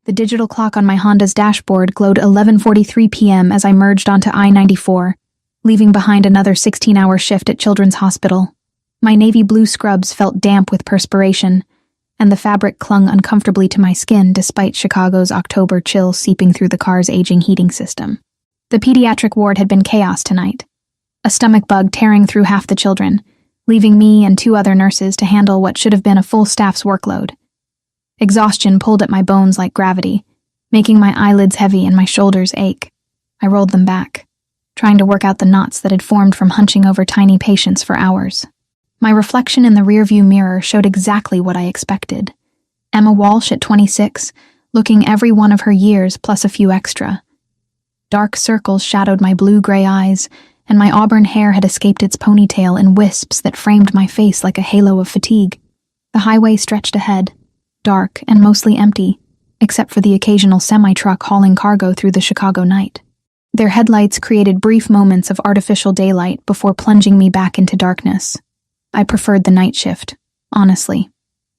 The digital clock on my Honda's dashboard glowed 11:43 p.m. as I merged onto I-94, leaving behind another 16-hour shift at Children's Hospital. My navy blue scrubs felt damp with perspiration, and the fabric clung uncomfortably to my skin despite Chicago's October chill seeping through the car's aging heating system. The pediatric ward had been chaos tonight, a stomach bug tearing through half the children, leaving me and 2 other nurses to handle what should have been a full staff's workload. Exhaustion pulled at my bones like gravity, making my eyelids heavy and my shoulders ache. I rolled them back, trying to work out the knots that had formed from hunching over tiny patients for hours. My reflection in the rearview mirror showed exactly what I expected. Emma Walsh at 26, looking every one of her years plus a few extra. Dark circles shadowed my blue-gray eyes, and my auburn hair had escaped its ponytail in wisps that framed my face like a halo of fatigue. The highway stretched ahead, dark and mostly empty, except for the occasional semi-truck hauling cargo through the Chicago night. Their headlights created brief moments of artificial daylight before plunging me back into darkness. I preferred the night shift, honestly.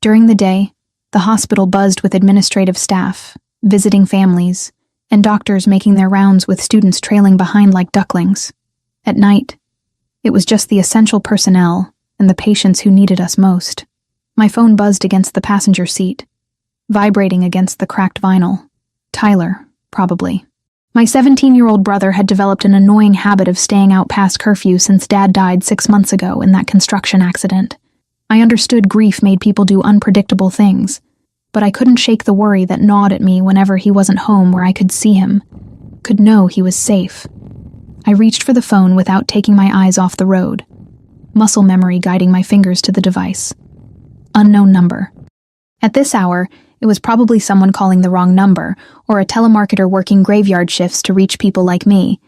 During the day, the hospital buzzed with administrative staff, visiting families, and doctors making their rounds with students trailing behind like ducklings. At night, it was just the essential personnel and the patients who needed us most. My phone buzzed against the passenger seat, vibrating against the cracked vinyl. Tyler, probably. My 17-year-old brother had developed an annoying habit of staying out past curfew since Dad died 6 months ago in that construction accident. I understood grief made people do unpredictable things, but I couldn't shake the worry that gnawed at me whenever he wasn't home where I could see him, could know he was safe. I reached for the phone without taking my eyes off the road, muscle memory guiding my fingers to the device. Unknown number. At this hour, it was probably someone calling the wrong number, or a telemarketer working graveyard shifts to reach people like me.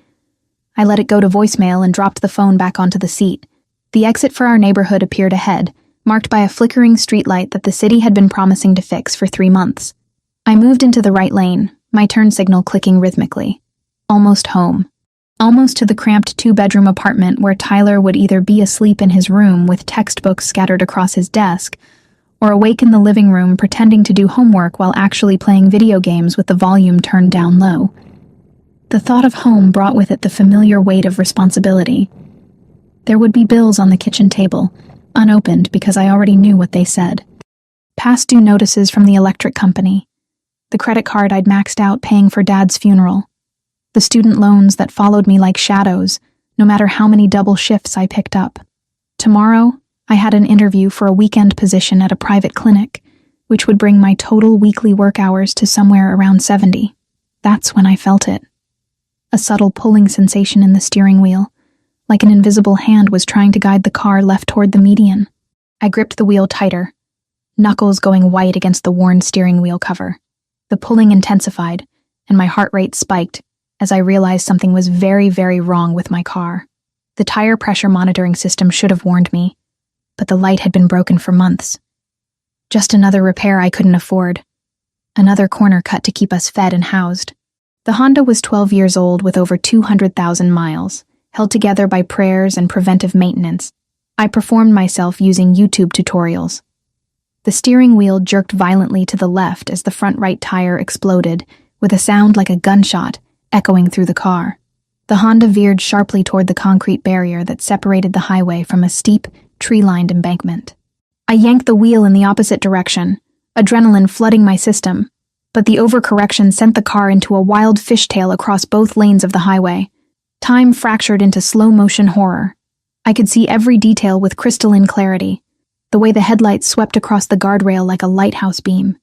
I let it go to voicemail and dropped the phone back onto the seat. The exit for our neighborhood appeared ahead, marked by a flickering streetlight that the city had been promising to fix for 3 months. I moved into the right lane, my turn signal clicking rhythmically. Almost home. Almost to the cramped 2-bedroom apartment where Tyler would either be asleep in his room with textbooks scattered across his desk, or awake in the living room pretending to do homework while actually playing video games with the volume turned down low. The thought of home brought with it the familiar weight of responsibility. There would be bills on the kitchen table, unopened because I already knew what they said. Past due notices from the electric company, the credit card I'd maxed out paying for Dad's funeral, the student loans that followed me like shadows, no matter how many double shifts I picked up. Tomorrow, I had an interview for a weekend position at a private clinic, which would bring my total weekly work hours to somewhere around 70. That's when I felt it. A subtle pulling sensation in the steering wheel, like an invisible hand was trying to guide the car left toward the median. I gripped the wheel tighter, knuckles going white against the worn steering wheel cover. The pulling intensified, and my heart rate spiked as I realized something was very, very wrong with my car. The tire pressure monitoring system should have warned me, but the light had been broken for months. Just another repair I couldn't afford. Another corner cut to keep us fed and housed. The Honda was 12 years old with over 200,000 miles, held together by prayers and preventive maintenance. I performed myself using YouTube tutorials. The steering wheel jerked violently to the left as the front right tire exploded, with a sound like a gunshot echoing through the car. The Honda veered sharply toward the concrete barrier that separated the highway from a steep, tree-lined embankment. I yanked the wheel in the opposite direction, adrenaline flooding my system, but the overcorrection sent the car into a wild fishtail across both lanes of the highway. Time fractured into slow-motion horror. I could see every detail with crystalline clarity, the way the headlights swept across the guardrail like a lighthouse beam,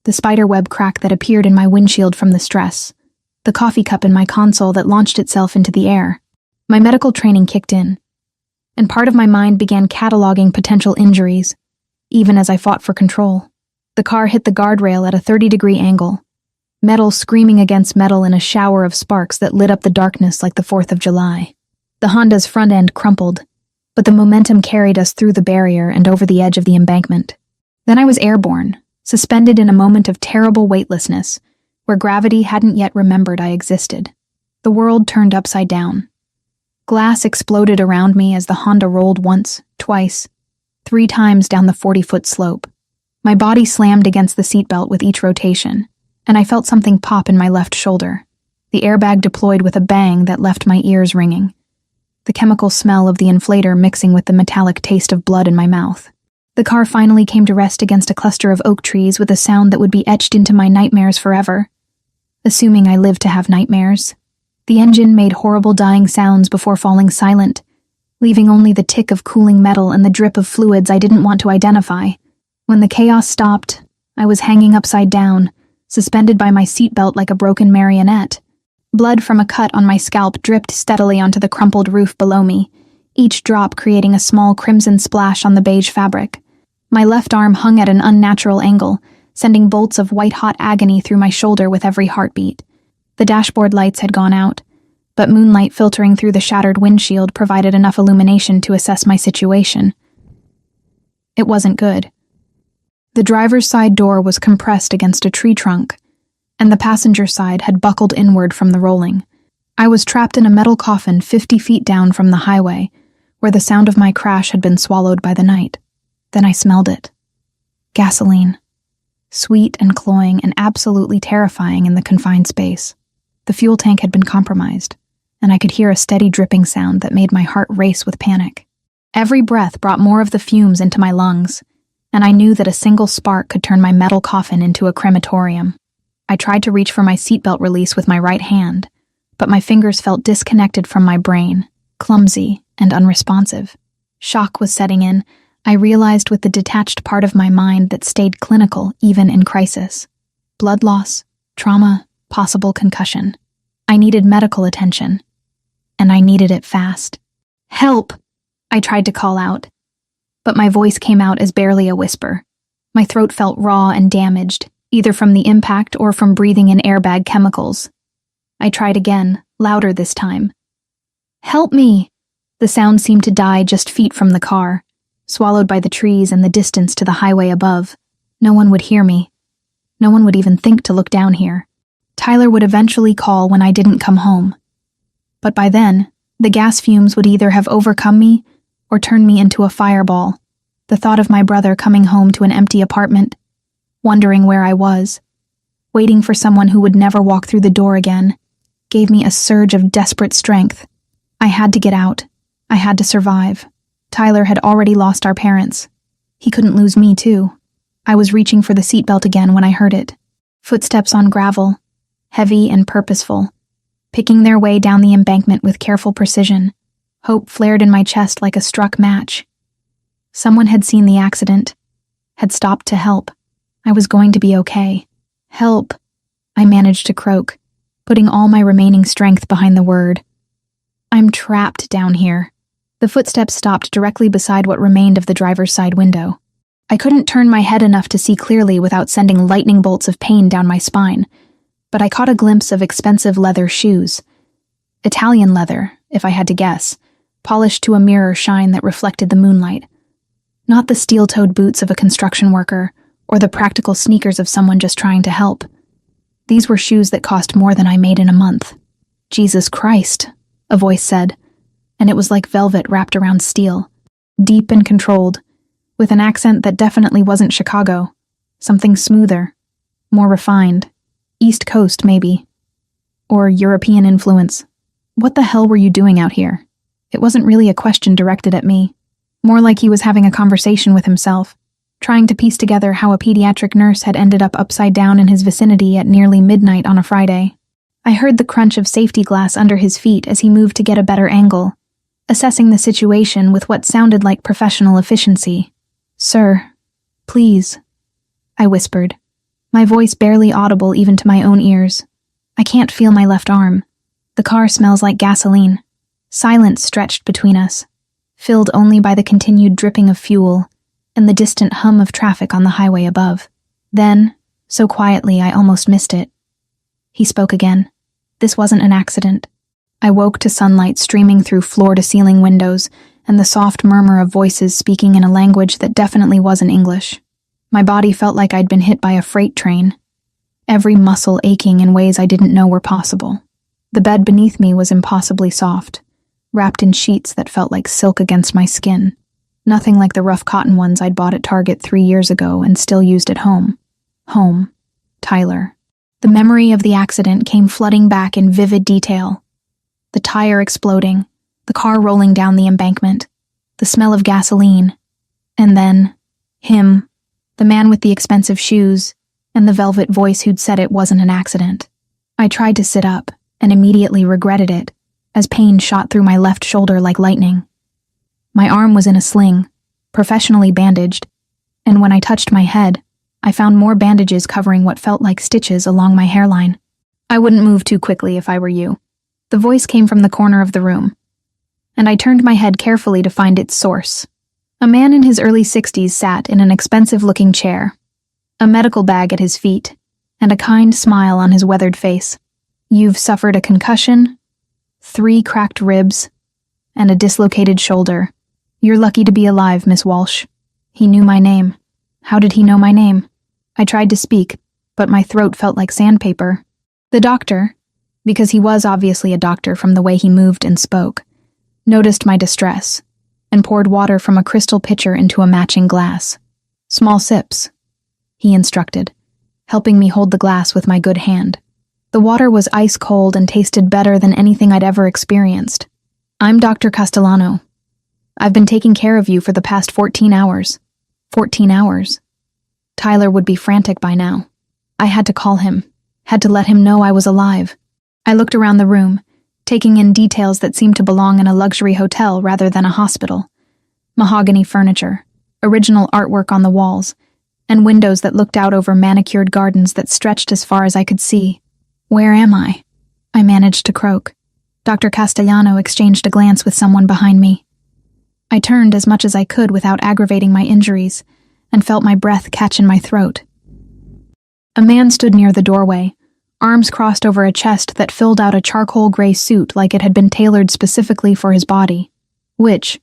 the spiderweb crack that appeared in my windshield from the stress, the coffee cup in my console that launched itself into the air. My medical training kicked in, and part of my mind began cataloging potential injuries, even as I fought for control. The car hit the guardrail at a 30-degree angle, metal screaming against metal in a shower of sparks that lit up the darkness like the 4th of July. The Honda's front end crumpled, but the momentum carried us through the barrier and over the edge of the embankment. Then I was airborne, suspended in a moment of terrible weightlessness, where gravity hadn't yet remembered I existed. The world turned upside down. Glass exploded around me as the Honda rolled once, twice, 3 times down the 40-foot slope. My body slammed against the seatbelt with each rotation, and I felt something pop in my left shoulder. The airbag deployed with a bang that left my ears ringing, the chemical smell of the inflator mixing with the metallic taste of blood in my mouth. The car finally came to rest against a cluster of oak trees with a sound that would be etched into my nightmares forever. Assuming I lived to have nightmares. The engine made horrible dying sounds before falling silent, leaving only the tick of cooling metal and the drip of fluids I didn't want to identify. When the chaos stopped, I was hanging upside down, suspended by my seatbelt like a broken marionette. Blood from a cut on my scalp dripped steadily onto the crumpled roof below me, each drop creating a small crimson splash on the beige fabric. My left arm hung at an unnatural angle, sending bolts of white-hot agony through my shoulder with every heartbeat. The dashboard lights had gone out, but moonlight filtering through the shattered windshield provided enough illumination to assess my situation. It wasn't good. The driver's side door was compressed against a tree trunk, and the passenger side had buckled inward from the rolling. I was trapped in a metal coffin 50 feet down from the highway, where the sound of my crash had been swallowed by the night. Then I smelled it. Gasoline. Sweet and cloying and absolutely terrifying in the confined space. The fuel tank had been compromised, and I could hear a steady dripping sound that made my heart race with panic. Every breath brought more of the fumes into my lungs, and I knew that a single spark could turn my metal coffin into a crematorium. I tried to reach for my seatbelt release with my right hand, but my fingers felt disconnected from my brain, clumsy and unresponsive. Shock was setting in. I realized with the detached part of my mind that stayed clinical even in crisis. Blood loss, trauma, possible concussion. I needed medical attention, and I needed it fast. "Help!" I tried to call out, but my voice came out as barely a whisper. My throat felt raw and damaged, either from the impact or from breathing in airbag chemicals. I tried again, louder this time. "Help me!" The sound seemed to die just feet from the car, swallowed by the trees and the distance to the highway above. No one would hear me. No one would even think to look down here. Tyler would eventually call when I didn't come home. But by then, the gas fumes would either have overcome me or turned me into a fireball. The thought of my brother coming home to an empty apartment, wondering where I was, waiting for someone who would never walk through the door again, gave me a surge of desperate strength. I had to get out. I had to survive. Tyler had already lost our parents. He couldn't lose me, too. I was reaching for the seatbelt again when I heard it. Footsteps on gravel, heavy and purposeful, picking their way down the embankment with careful precision. Hope flared in my chest like a struck match. Someone had seen the accident, had stopped to help. I was going to be okay. "Help," I managed to croak, putting all my remaining strength behind the word. "I'm trapped down here." The footsteps stopped directly beside what remained of the driver's side window. I couldn't turn my head enough to see clearly without sending lightning bolts of pain down my spine, but I caught a glimpse of expensive leather shoes. Italian leather, if I had to guess, polished to a mirror shine that reflected the moonlight. Not the steel-toed boots of a construction worker, or the practical sneakers of someone just trying to help. These were shoes that cost more than I made in a month. "Jesus Christ," a voice said, and it was like velvet wrapped around steel, deep and controlled, with an accent that definitely wasn't Chicago, something smoother, more refined, East Coast maybe, or European influence. "What the hell were you doing out here?" It wasn't really a question directed at me, more like he was having a conversation with himself, trying to piece together how a pediatric nurse had ended up upside down in his vicinity at nearly midnight on a Friday. I heard the crunch of safety glass under his feet as he moved to get a better angle, assessing the situation with what sounded like professional efficiency. "Sir, please," I whispered, my voice barely audible even to my own ears. "I can't feel my left arm. The car smells like gasoline." Silence stretched between us, filled only by the continued dripping of fuel and the distant hum of traffic on the highway above. Then, so quietly I almost missed it, he spoke again. This wasn't an accident. I woke to sunlight streaming through floor-to-ceiling windows and the soft murmur of voices speaking in a language that definitely wasn't English. My body felt like I'd been hit by a freight train, every muscle aching in ways I didn't know were possible. The bed beneath me was impossibly soft, wrapped in sheets that felt like silk against my skin, nothing like the rough cotton ones I'd bought at Target 3 years ago and still used at home. Home. Tyler. The memory of the accident came flooding back in vivid detail. The tire exploding, the car rolling down the embankment, the smell of gasoline, and then him, the man with the expensive shoes, and the velvet voice who'd said it wasn't an accident. I tried to sit up, and immediately regretted it, as pain shot through my left shoulder like lightning. My arm was in a sling, professionally bandaged, and when I touched my head, I found more bandages covering what felt like stitches along my hairline. I wouldn't move too quickly if I were you. The voice came from the corner of the room, and I turned my head carefully to find its source. A man in his early 60s sat in an expensive-looking chair, a medical bag at his feet, and a kind smile on his weathered face. "You've suffered a concussion, 3 cracked ribs, and a dislocated shoulder. You're lucky to be alive, Miss Walsh." He knew my name. How did he know my name? I tried to speak, but my throat felt like sandpaper. The doctor, because he was obviously a doctor from the way he moved and spoke, noticed my distress and poured water from a crystal pitcher into a matching glass. "Small sips," he instructed, helping me hold the glass with my good hand. The water was ice cold and tasted better than anything I'd ever experienced. "I'm Dr. Castellano. I've been taking care of you for the past 14 hours. 14 hours. Tyler would be frantic by now. I had to call him, had to let him know I was alive. I looked around the room, taking in details that seemed to belong in a luxury hotel rather than a hospital. Mahogany furniture, original artwork on the walls, and windows that looked out over manicured gardens that stretched as far as I could see. "Where am I?" I managed to croak. Dr. Castellano exchanged a glance with someone behind me. I turned as much as I could without aggravating my injuries, and felt my breath catch in my throat. A man stood near the doorway, arms crossed over a chest that filled out a charcoal gray suit like it had been tailored specifically for his body, which,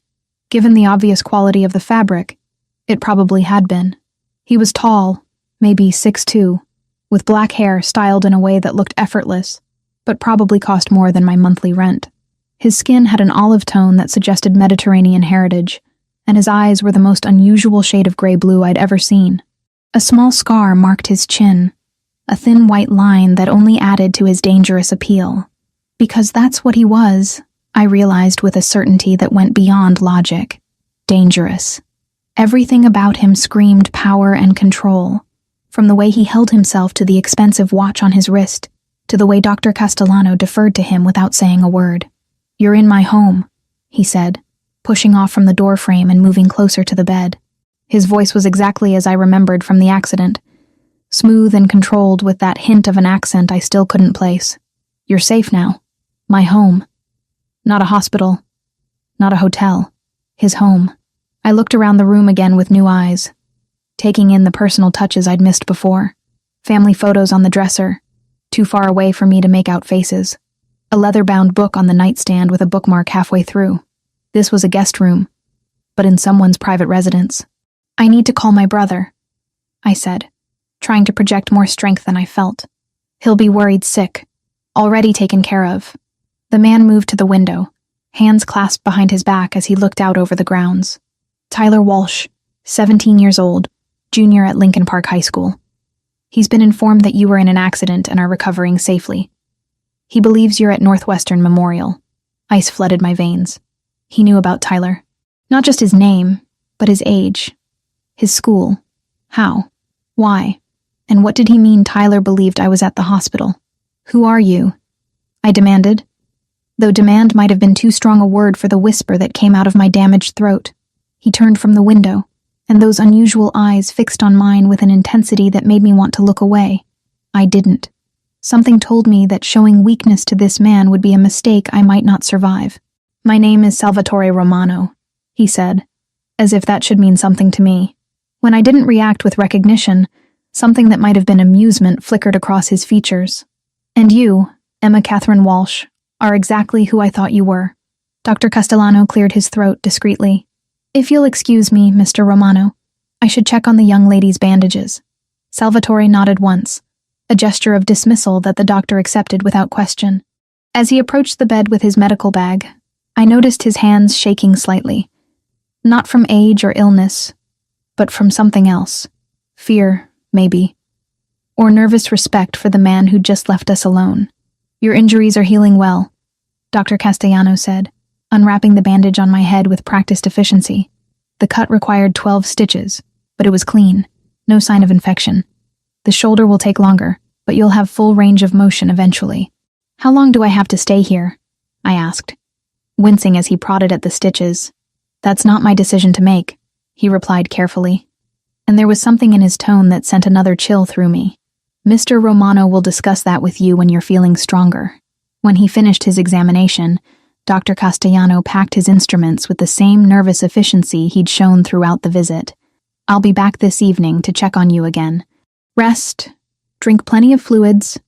given the obvious quality of the fabric, it probably had been. He was tall, maybe 6'2", with black hair styled in a way that looked effortless, but probably cost more than my monthly rent. His skin had an olive tone that suggested Mediterranean heritage, and his eyes were the most unusual shade of gray blue I'd ever seen. A small scar marked his chin, a thin white line that only added to his dangerous appeal. Because that's what he was, I realized with a certainty that went beyond logic. Dangerous. Everything about him screamed power and control, from the way he held himself to the expensive watch on his wrist, to the way Dr. Castellano deferred to him without saying a word. "You're in my home," he said, pushing off from the doorframe and moving closer to the bed. His voice was exactly as I remembered from the accident, smooth and controlled with that hint of an accent I still couldn't place. "You're safe now. My home. Not a hospital. Not a hotel. His home." I looked around the room again with new eyes, taking in the personal touches I'd missed before. Family photos on the dresser, too far away for me to make out faces. A leather-bound book on the nightstand with a bookmark halfway through. This was a guest room, but in someone's private residence. "I need to call my brother," I said, trying to project more strength than I felt. "He'll be worried sick. Already taken care of." The man moved to the window, hands clasped behind his back as he looked out over the grounds. "Tyler Walsh, 17 years old, junior at Lincoln Park High School. He's been informed that you were in an accident and are recovering safely. He believes you're at Northwestern Memorial." Ice flooded my veins. He knew about Tyler. Not just his name, but his age. His school. How? Why? And what did he mean Tyler believed I was at the hospital? "Who are you?" I demanded, though demand might have been too strong a word for the whisper that came out of my damaged throat. He turned from the window, and those unusual eyes fixed on mine with an intensity that made me want to look away. I didn't. Something told me that showing weakness to this man would be a mistake I might not survive. "My name is Salvatore Romano," he said, as if that should mean something to me. When I didn't react with recognition, something that might have been amusement flickered across his features. "And you, Emma Catherine Walsh, are exactly who I thought you were." Dr. Castellano cleared his throat discreetly. "If you'll excuse me, Mr. Romano, I should check on the young lady's bandages." Salvatore nodded once, a gesture of dismissal that the doctor accepted without question. As he approached the bed with his medical bag, I noticed his hands shaking slightly. Not from age or illness, but from something else. Fear, maybe. or nervous respect for the man who just left us alone. Your injuries are healing well, Dr. Castellano said, unwrapping the bandage on my head with practiced efficiency. The cut required 12 stitches, but it was clean, no sign of infection. The shoulder will take longer, but you'll have full range of motion eventually. How long do I have to stay here? I asked, wincing as he prodded at the stitches. That's not my decision to make, he replied carefully. And there was something in his tone that sent another chill through me. Mr. Romano will discuss that with you when you're feeling stronger. When he finished his examination, Dr. Castellano packed his instruments with the same nervous efficiency he'd shown throughout the visit. I'll be back this evening to check on you again. Rest, drink plenty of fluids,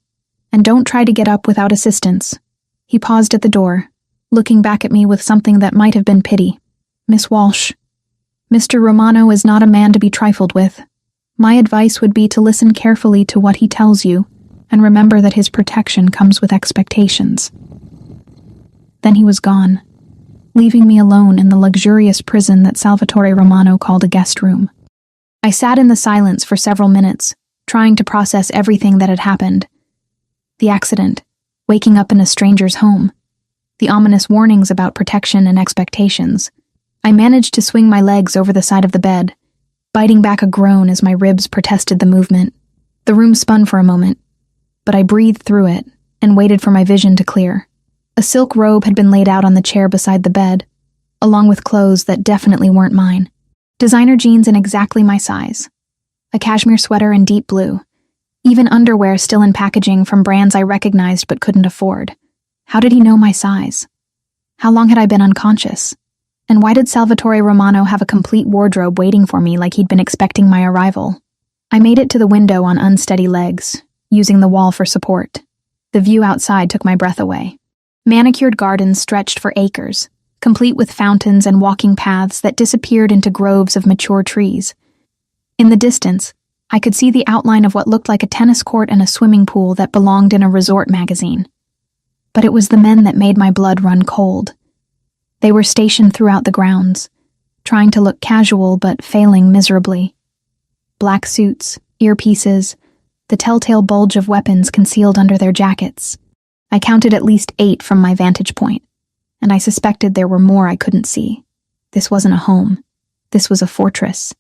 and don't try to get up without assistance. He paused at the door, looking back at me with something that might have been pity. Miss Walsh, Mr. Romano is not a man to be trifled with. My advice would be to listen carefully to what he tells you, and remember that his protection comes with expectations. Then he was gone, leaving me alone in the luxurious prison that Salvatore Romano called a guest room. I sat in the silence for several minutes, trying to process everything that had happened. The accident, waking up in a stranger's home, the ominous warnings about protection and expectations. I managed to swing my legs over the side of the bed, biting back a groan as my ribs protested the movement. The room spun for a moment, but I breathed through it and waited for my vision to clear. A silk robe had been laid out on the chair beside the bed, along with clothes that definitely weren't mine. Designer jeans in exactly my size. A cashmere sweater in deep blue. Even underwear still in packaging from brands I recognized but couldn't afford. How did he know my size? How long had I been unconscious? And why did Salvatore Romano have a complete wardrobe waiting for me like he'd been expecting my arrival? I made it to the window on unsteady legs, using the wall for support. The view outside took my breath away. Manicured gardens stretched for acres, complete with fountains and walking paths that disappeared into groves of mature trees. In the distance, I could see the outline of what looked like a tennis court and a swimming pool that belonged in a resort magazine. But it was the men that made my blood run cold. They were stationed throughout the grounds, trying to look casual but failing miserably. Black suits, earpieces, the telltale bulge of weapons concealed under their jackets. I counted at least 8 from my vantage point, and I suspected there were more I couldn't see. This wasn't a home. This was a fortress,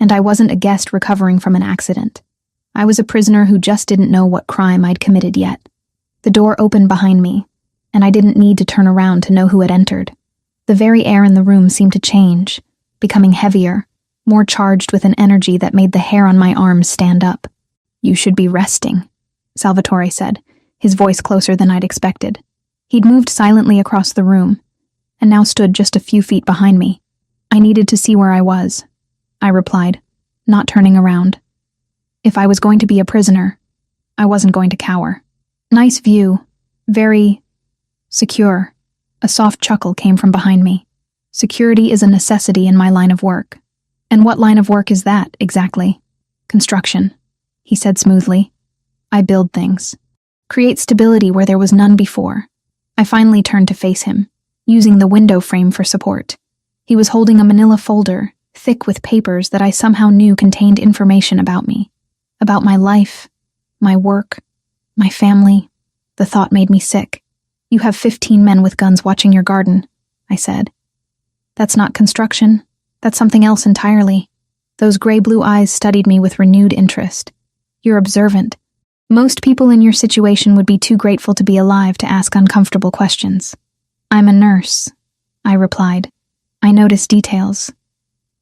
and I wasn't a guest recovering from an accident. I was a prisoner who just didn't know what crime I'd committed yet. The door opened behind me, and I didn't need to turn around to know who had entered. The very air in the room seemed to change, becoming heavier, more charged with an energy that made the hair on my arms stand up. You should be resting, Salvatore said, his voice closer than I'd expected. He'd moved silently across the room, and now stood just a few feet behind me. I needed to see where I was, I replied, not turning around. If I was going to be a prisoner, I wasn't going to cower. Nice view, very secure. A soft chuckle came from behind me. Security is a necessity in my line of work. And what line of work is that, exactly? Construction, he said smoothly. I build things. Create stability where there was none before. I finally turned to face him, using the window frame for support. He was holding a manila folder, thick with papers that I somehow knew contained information about me. About my life, my work, my family. The thought made me sick. You have 15 men with guns watching your garden, I said. That's not construction. That's something else entirely. Those gray-blue eyes studied me with renewed interest. You're observant. Most people in your situation would be too grateful to be alive to ask uncomfortable questions. I'm a nurse, I replied. I notice details.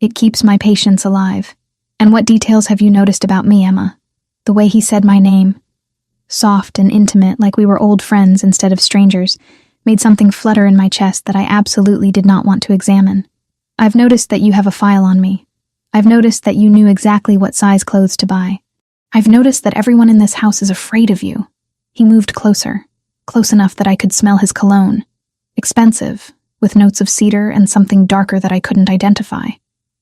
It keeps my patients alive. And what details have you noticed about me, Emma? The way he said my name, soft and intimate like we were old friends instead of strangers, made something flutter in my chest that I absolutely did not want to examine. I've noticed that you have a file on me. I've noticed that you knew exactly what size clothes to buy. I've noticed that everyone in this house is afraid of you. He moved closer, close enough that I could smell his cologne. Expensive, with notes of cedar and something darker that I couldn't identify.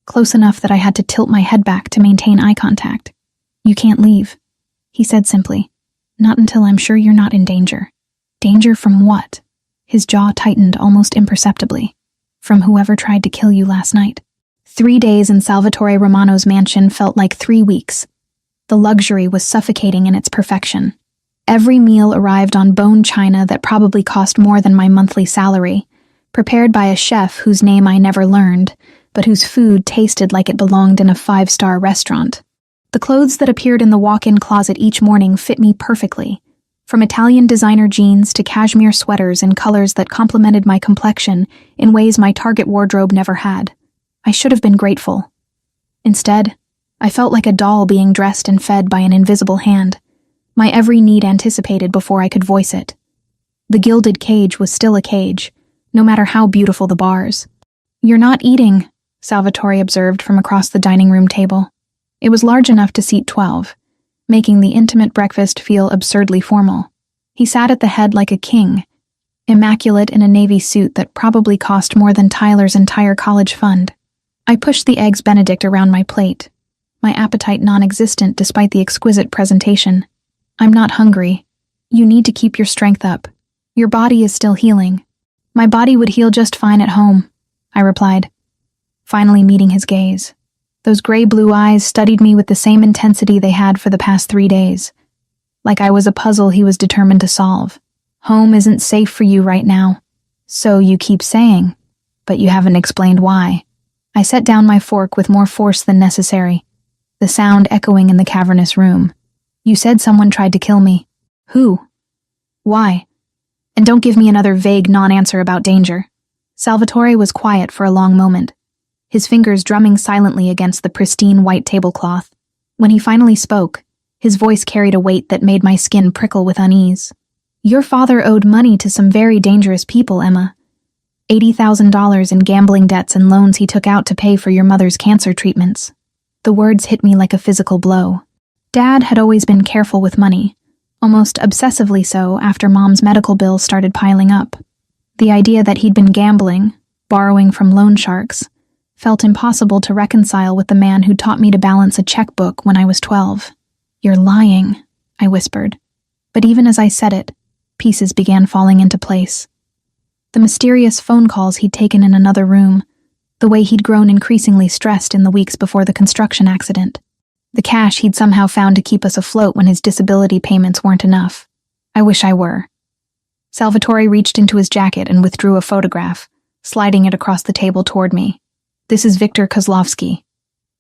Close enough that I had to tilt my head back to maintain eye contact. You can't leave, he said simply. Not until I'm sure you're not in danger. Danger from what? His jaw tightened almost imperceptibly. From whoever tried to kill you last night. 3 days in Salvatore Romano's mansion felt like 3 weeks. The luxury was suffocating in its perfection. Every meal arrived on bone china that probably cost more than my monthly salary, prepared by a chef whose name I never learned, but whose food tasted like it belonged in a five-star restaurant. The clothes that appeared in the walk-in closet each morning fit me perfectly, from Italian designer jeans to cashmere sweaters in colors that complemented my complexion in ways my Target wardrobe never had. I should have been grateful. Instead, I felt like a doll being dressed and fed by an invisible hand, my every need anticipated before I could voice it. The gilded cage was still a cage, no matter how beautiful the bars. "You're not eating," Salvatore observed from across the dining room table. It was large enough to seat 12, making the intimate breakfast feel absurdly formal. He sat at the head like a king, immaculate in a navy suit that probably cost more than Tyler's entire college fund. I pushed the eggs Benedict around my plate, my appetite non-existent despite the exquisite presentation. "I'm not hungry. You need to keep your strength up. Your body is still healing." "My body would heal just fine at home," I replied, finally meeting his gaze. Those gray-blue eyes studied me with the same intensity they had for the past 3 days, like I was a puzzle he was determined to solve. "Home isn't safe for you right now." "So you keep saying, but you haven't explained why." I set down my fork with more force than necessary, the sound echoing in the cavernous room. "You said someone tried to kill me. Who? Why? And don't give me another vague non-answer about danger." Salvatore was quiet for a long moment, his fingers drumming silently against the pristine white tablecloth. When he finally spoke, his voice carried a weight that made my skin prickle with unease. "Your father owed money to some very dangerous people, Emma. $80,000 in gambling debts and loans he took out to pay for your mother's cancer treatments." The words hit me like a physical blow. Dad had always been careful with money, almost obsessively so after Mom's medical bills started piling up. The idea that he'd been gambling, borrowing from loan sharks, felt impossible to reconcile with the man who taught me to balance a checkbook when I was 12. "You're lying," I whispered. But even as I said it, pieces began falling into place. The mysterious phone calls he'd taken in another room, the way he'd grown increasingly stressed in the weeks before the construction accident, the cash he'd somehow found to keep us afloat when his disability payments weren't enough. I wish I were. Salvatore reached into his jacket and withdrew a photograph, sliding it across the table toward me. "This is Victor Kozlovsky.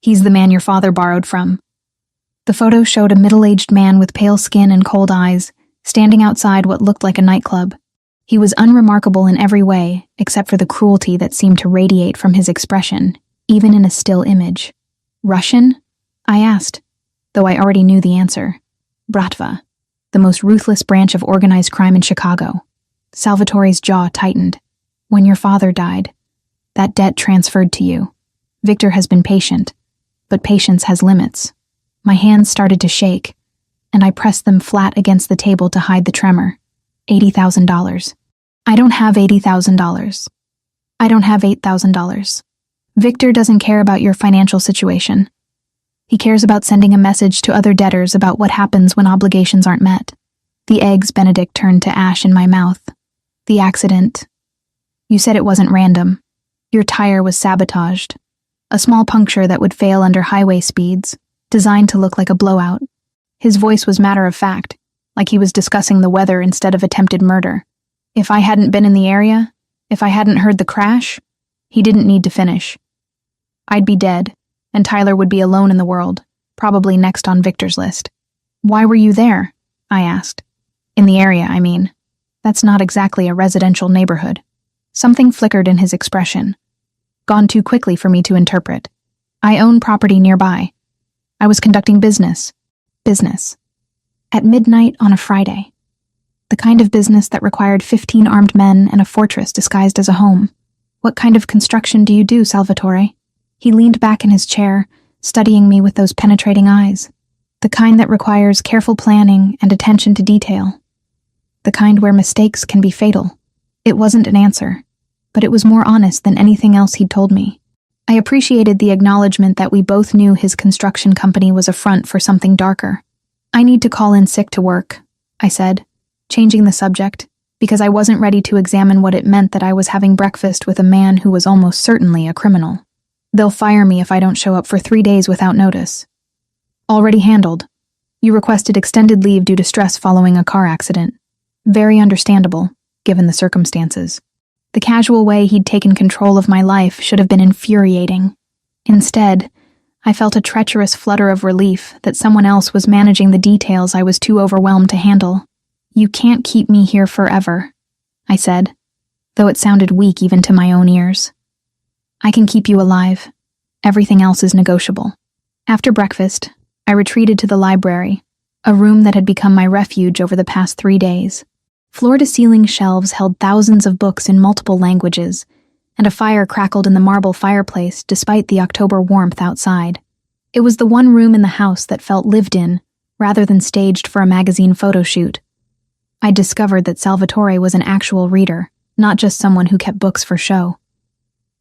He's the man your father borrowed from." The photo showed a middle-aged man with pale skin and cold eyes, standing outside what looked like a nightclub. He was unremarkable in every way, except for the cruelty that seemed to radiate from his expression, even in a still image. "Russian?" I asked, though I already knew the answer. "Bratva, the most ruthless branch of organized crime in Chicago." Salvatore's jaw tightened. "When your father died, that debt transferred to you. Victor has been patient, but patience has limits." My hands started to shake, and I pressed them flat against the table to hide the tremor. $80,000. "I don't have $80,000. I don't have $8,000. Victor doesn't care about your financial situation. He cares about sending a message to other debtors about what happens when obligations aren't met." The eggs Benedict turned to ash in my mouth. "The accident. You said it wasn't random. Your tire was sabotaged. A small puncture that would fail under highway speeds, designed to look like a blowout." His voice was matter-of-fact, like he was discussing the weather instead of attempted murder. "If I hadn't been in the area, if I hadn't heard the crash," he didn't need to finish. "I'd be dead, and Tyler would be alone in the world, probably next on Victor's list." "Why were you there?" I asked. "In the area, I mean. That's not exactly a residential neighborhood." Something flickered in his expression, gone too quickly for me to interpret. "I own property nearby. I was conducting business. Business. At midnight on a Friday. The kind of business that required 15 armed men and a fortress disguised as a home." "What kind of construction do you do, Salvatore?" He leaned back in his chair, studying me with those penetrating eyes. "The kind that requires careful planning and attention to detail. The kind where mistakes can be fatal." It wasn't an answer, but it was more honest than anything else he'd told me. I appreciated the acknowledgement that we both knew his construction company was a front for something darker. "I need to call in sick to work," I said, changing the subject, because I wasn't ready to examine what it meant that I was having breakfast with a man who was almost certainly a criminal. "They'll fire me if I don't show up for 3 days without notice." "Already handled," You requested extended leave due to stress following a car accident. Very understandable, given the circumstances. The casual way he'd taken control of my life should have been infuriating. Instead, I felt a treacherous flutter of relief that someone else was managing the details I was too overwhelmed to handle. You can't keep me here forever, I said, though it sounded weak even to my own ears. I can keep you alive. Everything else is negotiable. After breakfast, I retreated to the library, a room that had become my refuge over the past 3 days. Floor-to-ceiling shelves held thousands of books in multiple languages, and a fire crackled in the marble fireplace despite the October warmth outside. It was the one room in the house that felt lived in, rather than staged for a magazine photo shoot. I discovered that Salvatore was an actual reader, not just someone who kept books for show.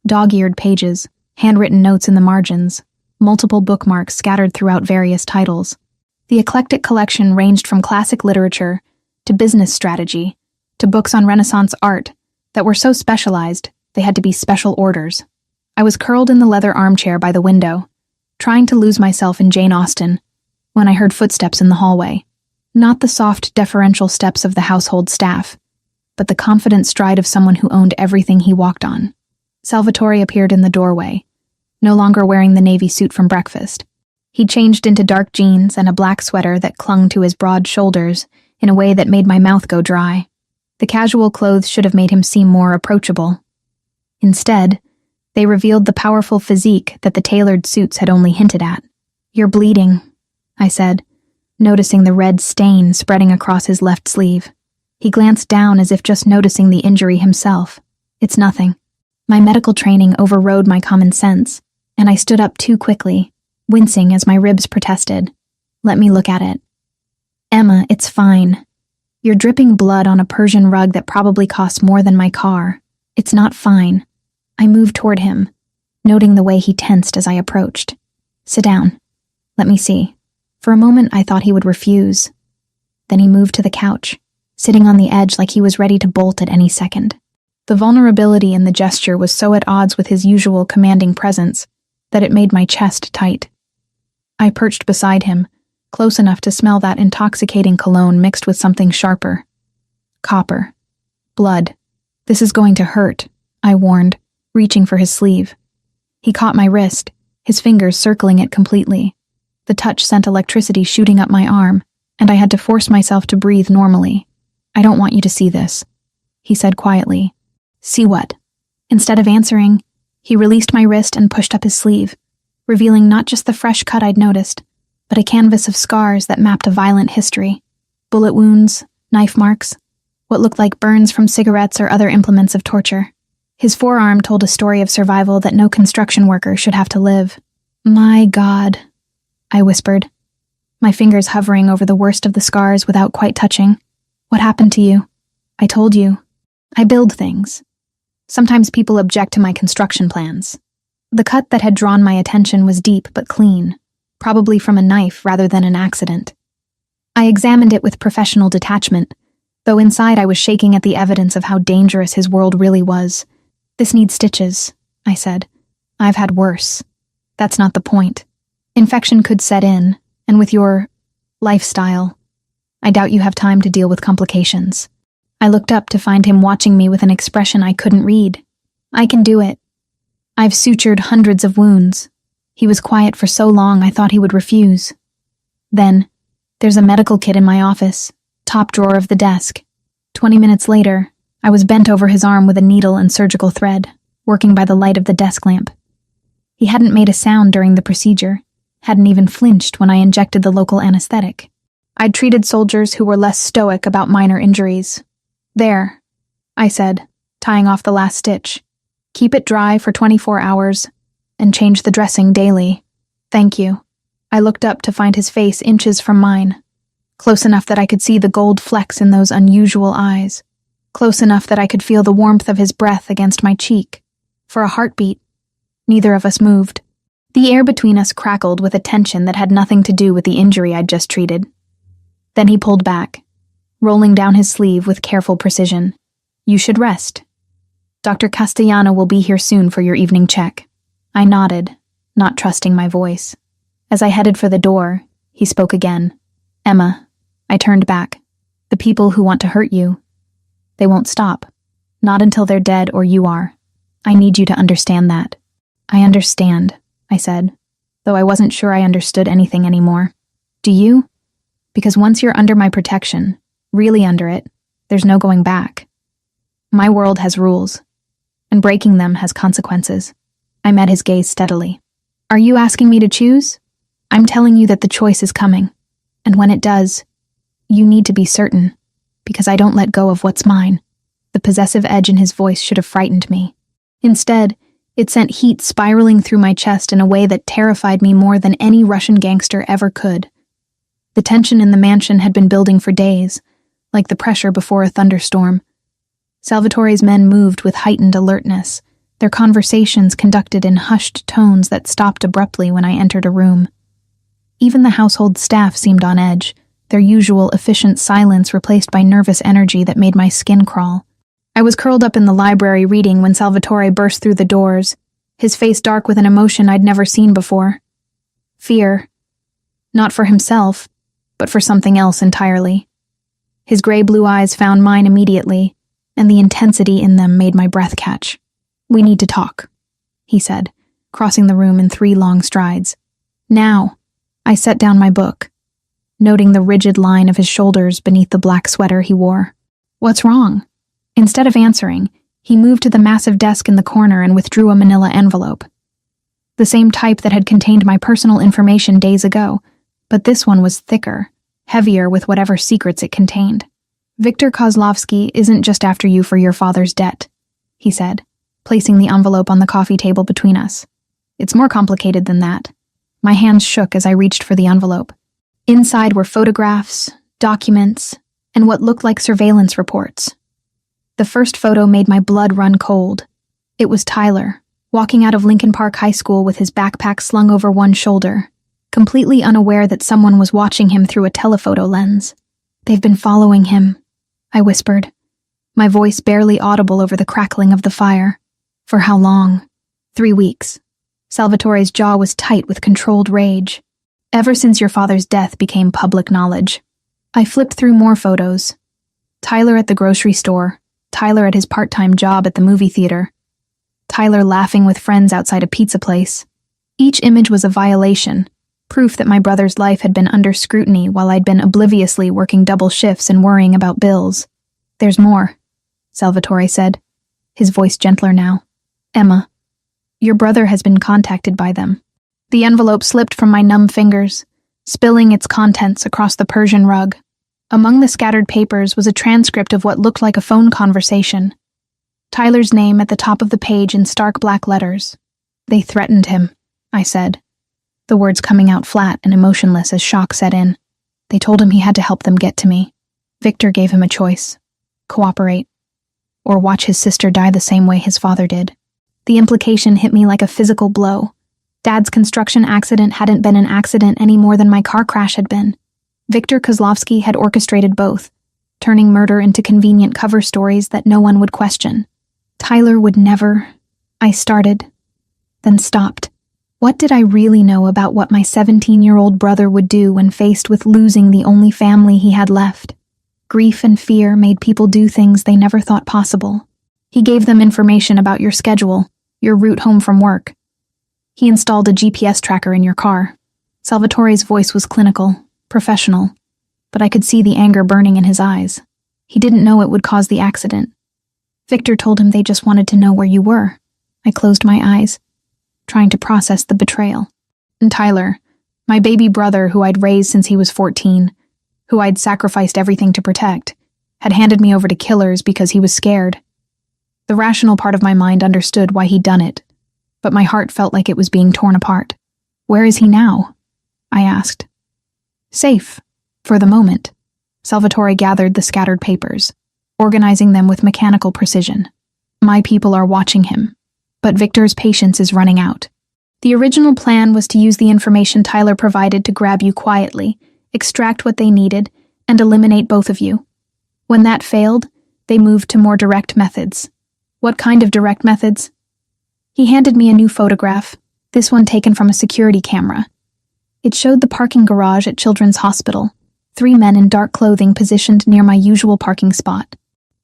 Dog-eared pages, handwritten notes in the margins, multiple bookmarks scattered throughout various titles. The eclectic collection ranged from classic literature to business strategy to books on Renaissance art that were so specialized they had to be special orders. I was curled in the leather armchair by the window, trying to lose myself in Jane Austen, when I heard footsteps in the hallway. Not the soft, deferential steps of the household staff, but the confident stride of someone who owned everything he walked on. Salvatore appeared in the doorway, no longer wearing the navy suit from breakfast. He changed into dark jeans and a black sweater that clung to his broad shoulders in a way that made my mouth go dry. The casual clothes should have made him seem more approachable. Instead, they revealed the powerful physique that the tailored suits had only hinted at. "You're bleeding," I said, noticing the red stain spreading across his left sleeve. He glanced down as if just noticing the injury himself. "It's nothing." My medical training overrode my common sense, and I stood up too quickly, wincing as my ribs protested. "Let me look at it." "Emma, it's fine. You're dripping blood on a Persian rug that probably costs more than my car. It's not fine." I moved toward him, noting the way he tensed as I approached. "Sit down. Let me see." For a moment, I thought he would refuse. Then he moved to the couch, sitting on the edge like he was ready to bolt at any second. The vulnerability in the gesture was so at odds with his usual commanding presence that it made my chest tight. I perched beside him, close enough to smell that intoxicating cologne mixed with something sharper. Copper. Blood. "This is going to hurt," I warned, reaching for his sleeve. He caught my wrist, his fingers circling it completely. The touch sent electricity shooting up my arm, and I had to force myself to breathe normally. "I don't want you to see this," he said quietly. "See what?" Instead of answering, he released my wrist and pushed up his sleeve, revealing not just the fresh cut I'd noticed, but a canvas of scars that mapped a violent history. Bullet wounds, knife marks, what looked like burns from cigarettes or other implements of torture. His forearm told a story of survival that no construction worker should have to live. "My God," I whispered, my fingers hovering over the worst of the scars without quite touching. "What happened to you?" "I told you. I build things. Sometimes people object to my construction plans." The cut that had drawn my attention was deep but clean, probably from a knife rather than an accident. I examined it with professional detachment, though inside I was shaking at the evidence of how dangerous his world really was. "This needs stitches," I said. "I've had worse. That's not the point. Infection could set in, and with your lifestyle, I doubt you have time to deal with complications." I looked up to find him watching me with an expression I couldn't read. "I can do it. I've sutured hundreds of wounds." He was quiet for so long I thought he would refuse. Then, "There's a medical kit in my office, top drawer of the desk." 20 minutes later, I was bent over his arm with a needle and surgical thread, working by the light of the desk lamp. He hadn't made a sound during the procedure, hadn't even flinched when I injected the local anesthetic. I'd treated soldiers who were less stoic about minor injuries. "There," I said, tying off the last stitch. "Keep it dry for 24 hours, and change the dressing daily." "Thank you." I looked up to find his face inches from mine, close enough that I could see the gold flecks in those unusual eyes, close enough that I could feel the warmth of his breath against my cheek. For a heartbeat, neither of us moved. The air between us crackled with a tension that had nothing to do with the injury I'd just treated. Then he pulled back, rolling down his sleeve with careful precision. "You should rest. Dr. Castellano will be here soon for your evening check." I nodded, not trusting my voice. As I headed for the door, he spoke again. Emma, I turned back. The people who want to hurt you, they won't stop. Not until they're dead or you are. I need you to understand that. I understand, I said, though I wasn't sure I understood anything anymore. Do you? Because once you're under my protection, really under it, there's no going back. My world has rules, and breaking them has consequences. I met his gaze steadily. Are you asking me to choose? I'm telling you that the choice is coming, and when it does, you need to be certain, because I don't let go of what's mine. The possessive edge in his voice should have frightened me. Instead, it sent heat spiraling through my chest in a way that terrified me more than any Russian gangster ever could. The tension in the mansion had been building for days, like the pressure before a thunderstorm. Salvatore's men moved with heightened alertness, their conversations conducted in hushed tones that stopped abruptly when I entered a room. Even the household staff seemed on edge, their usual efficient silence replaced by nervous energy that made my skin crawl. I was curled up in the library reading when Salvatore burst through the doors, his face dark with an emotion I'd never seen before. Fear. Not for himself, but for something else entirely. His gray-blue eyes found mine immediately, and the intensity in them made my breath catch. We need to talk, he said, crossing the room in 3 long strides. Now. I set down my book, noting the rigid line of his shoulders beneath the black sweater he wore. What's wrong? Instead of answering, he moved to the massive desk in the corner and withdrew a manila envelope. The same type that had contained my personal information days ago, but this one was thicker, heavier with whatever secrets it contained. Viktor Kozlovsky isn't just after you for your father's debt, he said, placing the envelope on the coffee table between us. It's more complicated than that. My hands shook as I reached for the envelope. Inside were photographs, documents, and what looked like surveillance reports. The first photo made my blood run cold. It was Tyler, walking out of Lincoln Park High School with his backpack slung over one shoulder, completely unaware that someone was watching him through a telephoto lens. They've been following him, I whispered, my voice barely audible over the crackling of the fire. For how long? 3 weeks. Salvatore's jaw was tight with controlled rage. Ever since your father's death became public knowledge. I flipped through more photos. Tyler at the grocery store, Tyler at his part-time job at the movie theater, Tyler laughing with friends outside a pizza place. Each image was a violation, proof that my brother's life had been under scrutiny while I'd been obliviously working double shifts and worrying about bills. There's more, Salvatore said, his voice gentler now. Emma, your brother has been contacted by them. The envelope slipped from my numb fingers, spilling its contents across the Persian rug. Among the scattered papers was a transcript of what looked like a phone conversation. Tyler's name at the top of the page in stark black letters. They threatened him, I said, the words coming out flat and emotionless as shock set in. They told him he had to help them get to me. Victor gave him a choice. Cooperate. Or watch his sister die the same way his father did. The implication hit me like a physical blow. Dad's construction accident hadn't been an accident any more than my car crash had been. Viktor Kozlovsky had orchestrated both, turning murder into convenient cover stories that no one would question. Tyler would never... I started, then stopped. What did I really know about what my 17-year-old brother would do when faced with losing the only family he had left? Grief and fear made people do things they never thought possible. He gave them information about your schedule, your route home from work. He installed a GPS tracker in your car. Salvatore's voice was clinical, professional, but I could see the anger burning in his eyes. He didn't know it would cause the accident. Victor told him they just wanted to know where you were. I closed my eyes, trying to process the betrayal. And Tyler, my baby brother who I'd raised since he was 14, who I'd sacrificed everything to protect, had handed me over to killers because he was scared. The rational part of my mind understood why he'd done it, but my heart felt like it was being torn apart. Where is he now? I asked. Safe, for the moment. Salvatore gathered the scattered papers, organizing them with mechanical precision. My people are watching him, but Victor's patience is running out. The original plan was to use the information Tyler provided to grab you quietly, extract what they needed, and eliminate both of you. When that failed, they moved to more direct methods. What kind of direct methods? He handed me a new photograph, this one taken from a security camera. It showed the parking garage at Children's Hospital, 3 men in dark clothing positioned near my usual parking spot.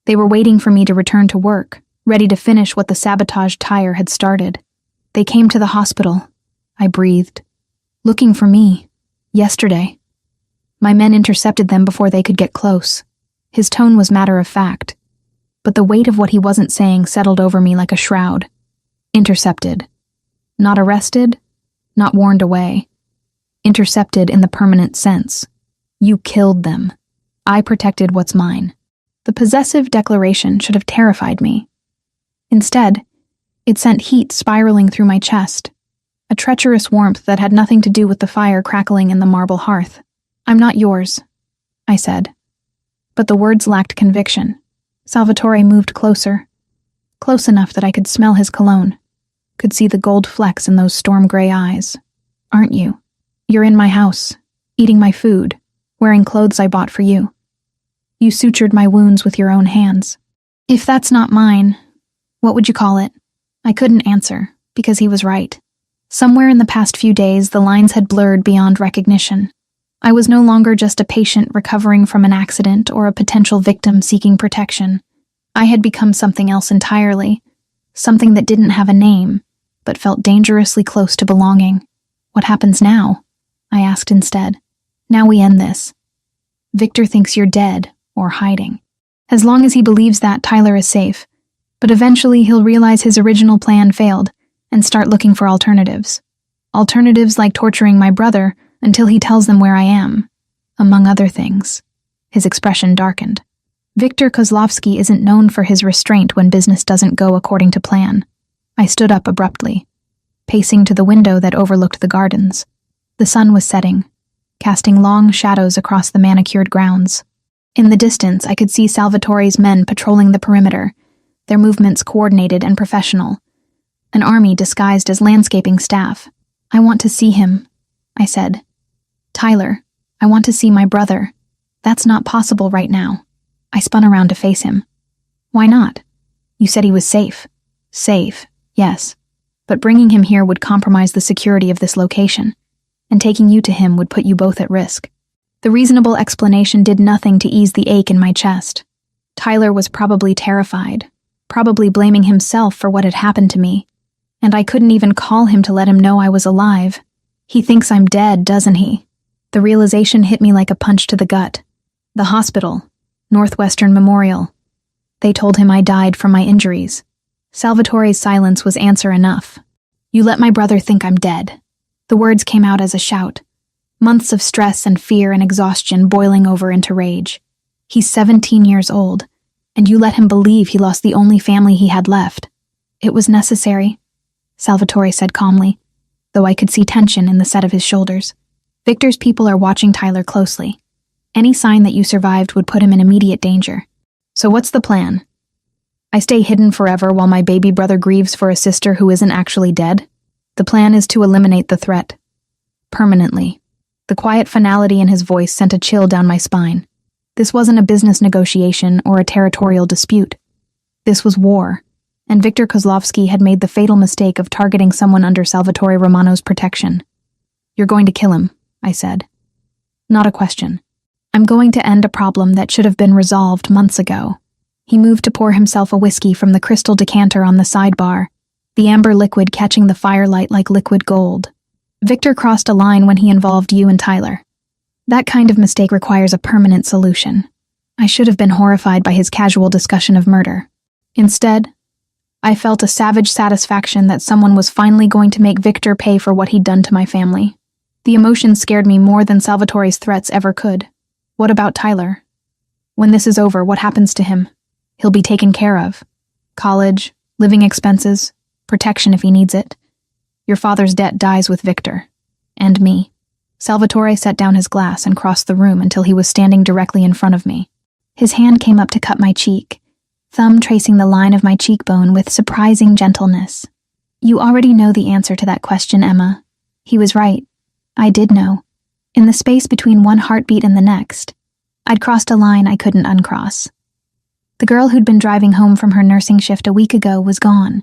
They were waiting for me to return to work, ready to finish what the sabotaged tire had started. They came to the hospital. I breathed. Looking for me. Yesterday. My men intercepted them before they could get close. His tone was matter-of-fact, but the weight of what he wasn't saying settled over me like a shroud. Intercepted. Not arrested, not warned away. Intercepted in the permanent sense. You killed them. I protected what's mine. The possessive declaration should have terrified me. Instead, it sent heat spiraling through my chest, a treacherous warmth that had nothing to do with the fire crackling in the marble hearth. I'm not yours, I said. But the words lacked conviction. Salvatore moved closer, close enough that I could smell his cologne, could see the gold flecks in those storm-gray eyes. Aren't you? You're in my house, eating my food, wearing clothes I bought for you. You sutured my wounds with your own hands. If that's not mine, what would you call it? I couldn't answer, because he was right. Somewhere in the past few days, the lines had blurred beyond recognition. I was no longer just a patient recovering from an accident or a potential victim seeking protection. I had become something else entirely, something that didn't have a name, but felt dangerously close to belonging. What happens now? I asked instead. Now we end this. Victor thinks you're dead or hiding. As long as he believes that, Tyler is safe. But eventually he'll realize his original plan failed and start looking for alternatives. Alternatives like torturing my brother until he tells them where I am, among other things. His expression darkened. Victor Kozlovsky isn't known for his restraint when business doesn't go according to plan. I stood up abruptly, pacing to the window that overlooked the gardens. The sun was setting, casting long shadows across the manicured grounds. In the distance, I could see Salvatore's men patrolling the perimeter, their movements coordinated and professional. An army disguised as landscaping staff. I want to see him, I said. Tyler, I want to see my brother. That's not possible right now. I spun around to face him. Why not? You said he was safe. Safe, yes. But bringing him here would compromise the security of this location, and taking you to him would put you both at risk. The reasonable explanation did nothing to ease the ache in my chest. Tyler was probably terrified, probably blaming himself for what had happened to me, and I couldn't even call him to let him know I was alive. He thinks I'm dead, doesn't he? The realization hit me like a punch to the gut. The hospital, Northwestern Memorial. They told him I died from my injuries. Salvatore's silence was answer enough. You let my brother think I'm dead. The words came out as a shout. Months of stress and fear and exhaustion boiling over into rage. He's 17 years old, and you let him believe he lost the only family he had left. It was necessary, Salvatore said calmly, though I could see tension in the set of his shoulders. Victor's people are watching Tyler closely. Any sign that you survived would put him in immediate danger. So what's the plan? I stay hidden forever while my baby brother grieves for a sister who isn't actually dead? The plan is to eliminate the threat. Permanently. The quiet finality in his voice sent a chill down my spine. This wasn't a business negotiation or a territorial dispute. This was war, and Victor Kozlovsky had made the fatal mistake of targeting someone under Salvatore Romano's protection. You're going to kill him, I said. Not a question. I'm going to end a problem that should have been resolved months ago. He moved to pour himself a whiskey from the crystal decanter on the sidebar, the amber liquid catching the firelight like liquid gold. Victor crossed a line when he involved you and Tyler. That kind of mistake requires a permanent solution. I should have been horrified by his casual discussion of murder. Instead, I felt a savage satisfaction that someone was finally going to make Victor pay for what he'd done to my family. The emotion scared me more than Salvatore's threats ever could. What about Tyler? When this is over, what happens to him? He'll be taken care of. College, living expenses, protection if he needs it. Your father's debt dies with Victor. And me. Salvatore set down his glass and crossed the room until he was standing directly in front of me. His hand came up to cut my cheek, thumb tracing the line of my cheekbone with surprising gentleness. You already know the answer to that question, Emma. He was right. I did know. In the space between one heartbeat and the next, I'd crossed a line I couldn't uncross. The girl who'd been driving home from her nursing shift a week ago was gone,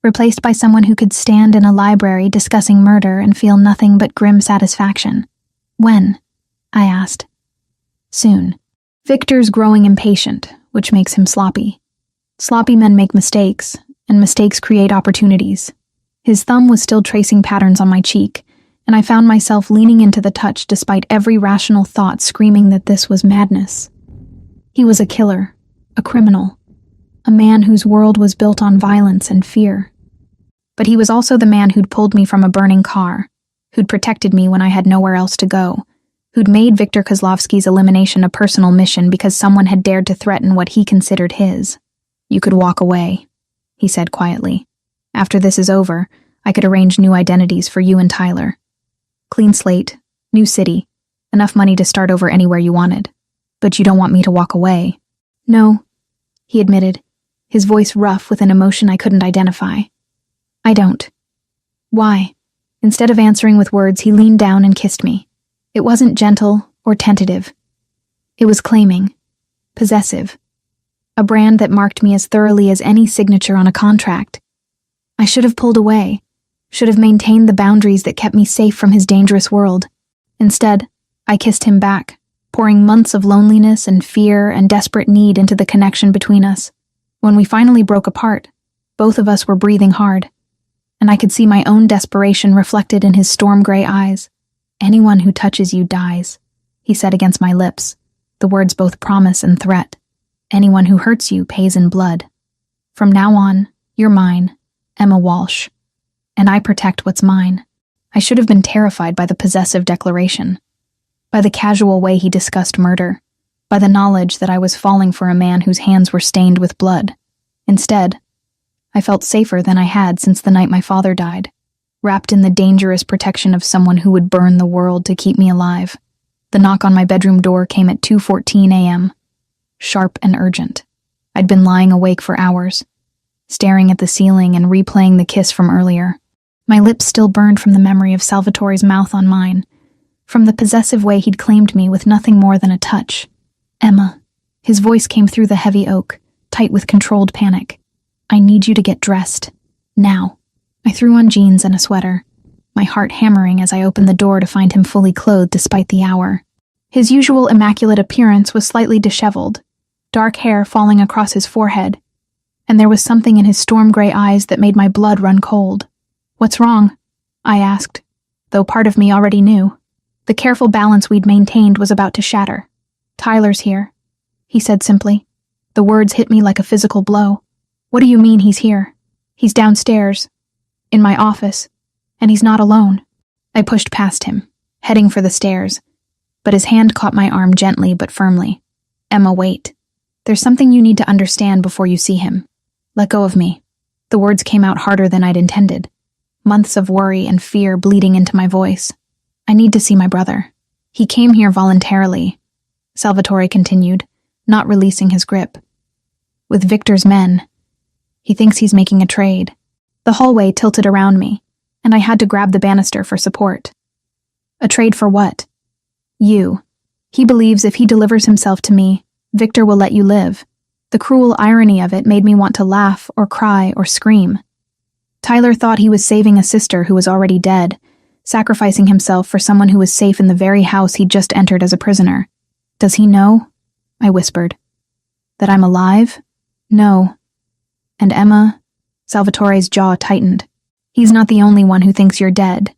replaced by someone who could stand in a library discussing murder and feel nothing but grim satisfaction. When? I asked. Soon. Victor's growing impatient, which makes him sloppy. Sloppy men make mistakes, and mistakes create opportunities. His thumb was still tracing patterns on my cheek, and I found myself leaning into the touch despite every rational thought screaming that this was madness. He was a killer, a criminal, a man whose world was built on violence and fear. But he was also the man who'd pulled me from a burning car, who'd protected me when I had nowhere else to go, who'd made Viktor Kozlovsky's elimination a personal mission because someone had dared to threaten what he considered his. "You could walk away," he said quietly. "After this is over, I could arrange new identities for you and Tyler. Clean slate, new city, enough money to start over anywhere you wanted. But you don't want me to walk away." "No," he admitted, his voice rough with an emotion I couldn't identify. "I don't." "Why?" Instead of answering with words, he leaned down and kissed me. It wasn't gentle or tentative. It was claiming, possessive, a brand that marked me as thoroughly as any signature on a contract. I should have pulled away, should have maintained the boundaries that kept me safe from his dangerous world. Instead, I kissed him back, pouring months of loneliness and fear and desperate need into the connection between us. When we finally broke apart, both of us were breathing hard, and I could see my own desperation reflected in his storm-gray eyes. "Anyone who touches you dies," he said against my lips, the words both promise and threat. "Anyone who hurts you pays in blood. From now on, you're mine, Emma Walsh, and I protect what's mine." I should have been terrified by the possessive declaration, by the casual way he discussed murder, by the knowledge that I was falling for a man whose hands were stained with blood. Instead, I felt safer than I had since the night my father died, wrapped in the dangerous protection of someone who would burn the world to keep me alive. The knock on my bedroom door came at 2:14 a.m., sharp and urgent. I'd been lying awake for hours, staring at the ceiling and replaying the kiss from earlier. My lips still burned from the memory of Salvatore's mouth on mine, from the possessive way he'd claimed me with nothing more than a touch. "Emma." His voice came through the heavy oak, tight with controlled panic. "I need you to get dressed. Now." I threw on jeans and a sweater, my heart hammering as I opened the door to find him fully clothed despite the hour. His usual immaculate appearance was slightly disheveled, dark hair falling across his forehead, and there was something in his storm-gray eyes that made my blood run cold. "What's wrong?" I asked, though part of me already knew. The careful balance we'd maintained was about to shatter. "Tyler's here," he said simply. The words hit me like a physical blow. "What do you mean he's here?" "He's downstairs, in my office, and he's not alone." I pushed past him, heading for the stairs, but his hand caught my arm gently but firmly. "Emma, wait. There's something you need to understand before you see him. Let go of me." The words came out harder than I'd intended, months of worry and fear bleeding into my voice. "I need to see my brother. He came here voluntarily," Salvatore continued, not releasing his grip. "With Victor's men. He thinks he's making a trade." The hallway tilted around me, and I had to grab the banister for support. "A trade for what?" "You. He believes if he delivers himself to me, Victor will let you live." The cruel irony of it made me want to laugh or cry or scream. Tyler thought he was saving a sister who was already dead, sacrificing himself for someone who was safe in the very house he'd just entered as a prisoner. "Does he know?" I whispered. "That I'm alive?" "No." "And Emma?" Salvatore's jaw tightened. "He's not the only one who thinks you're dead.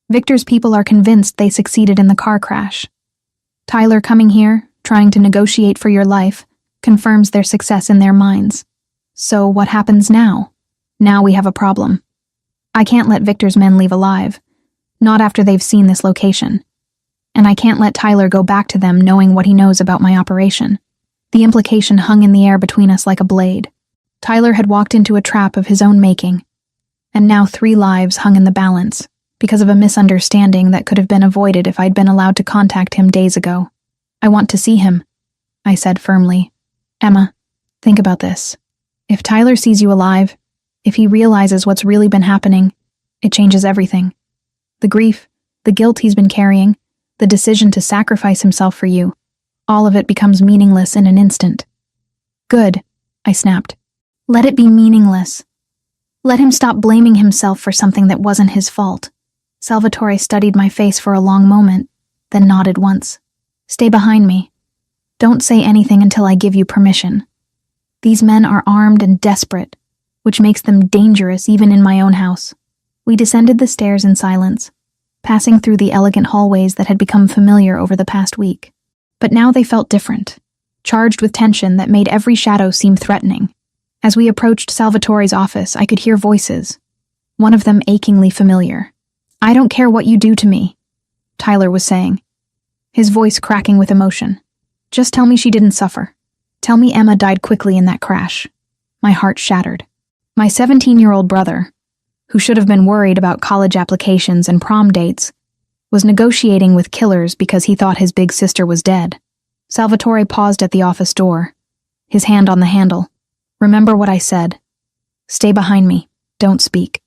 Victor's people are convinced they succeeded in the car crash. Tyler coming here, trying to negotiate for your life, confirms their success in their minds. So what happens now? Now we have a problem. I can't let Victor's men leave alive, not after they've seen this location. And I can't let Tyler go back to them knowing what he knows about my operation." The implication hung in the air between us like a blade. Tyler had walked into a trap of his own making, and now 3 lives hung in the balance because of a misunderstanding that could have been avoided if I'd been allowed to contact him days ago. "I want to see him," I said firmly. "Emma, think about this. If Tyler sees you alive, if he realizes what's really been happening, it changes everything. The grief, the guilt he's been carrying, the decision to sacrifice himself for you, all of it becomes meaningless in an instant." "Good," I snapped. "Let it be meaningless. Let him stop blaming himself for something that wasn't his fault." Salvatore studied my face for a long moment, then nodded once. Stay behind me. Don't say anything until I give you permission. These men are armed and desperate, which makes them dangerous even in my own house. We descended the stairs in silence, passing through the elegant hallways that had become familiar over the past week. But now they felt different, charged with tension that made every shadow seem threatening. As we approached Salvatore's office, I could hear voices, one of them achingly familiar. "I don't care what you do to me," Tyler was saying, his voice cracking with emotion. "Just tell me she didn't suffer. Tell me Emma died quickly in that crash." My heart shattered. My 17-year-old brother, who should have been worried about college applications and prom dates, was negotiating with killers because he thought his big sister was dead. Salvatore paused at the office door, his hand on the handle. "Remember what I said. Stay behind me. Don't speak."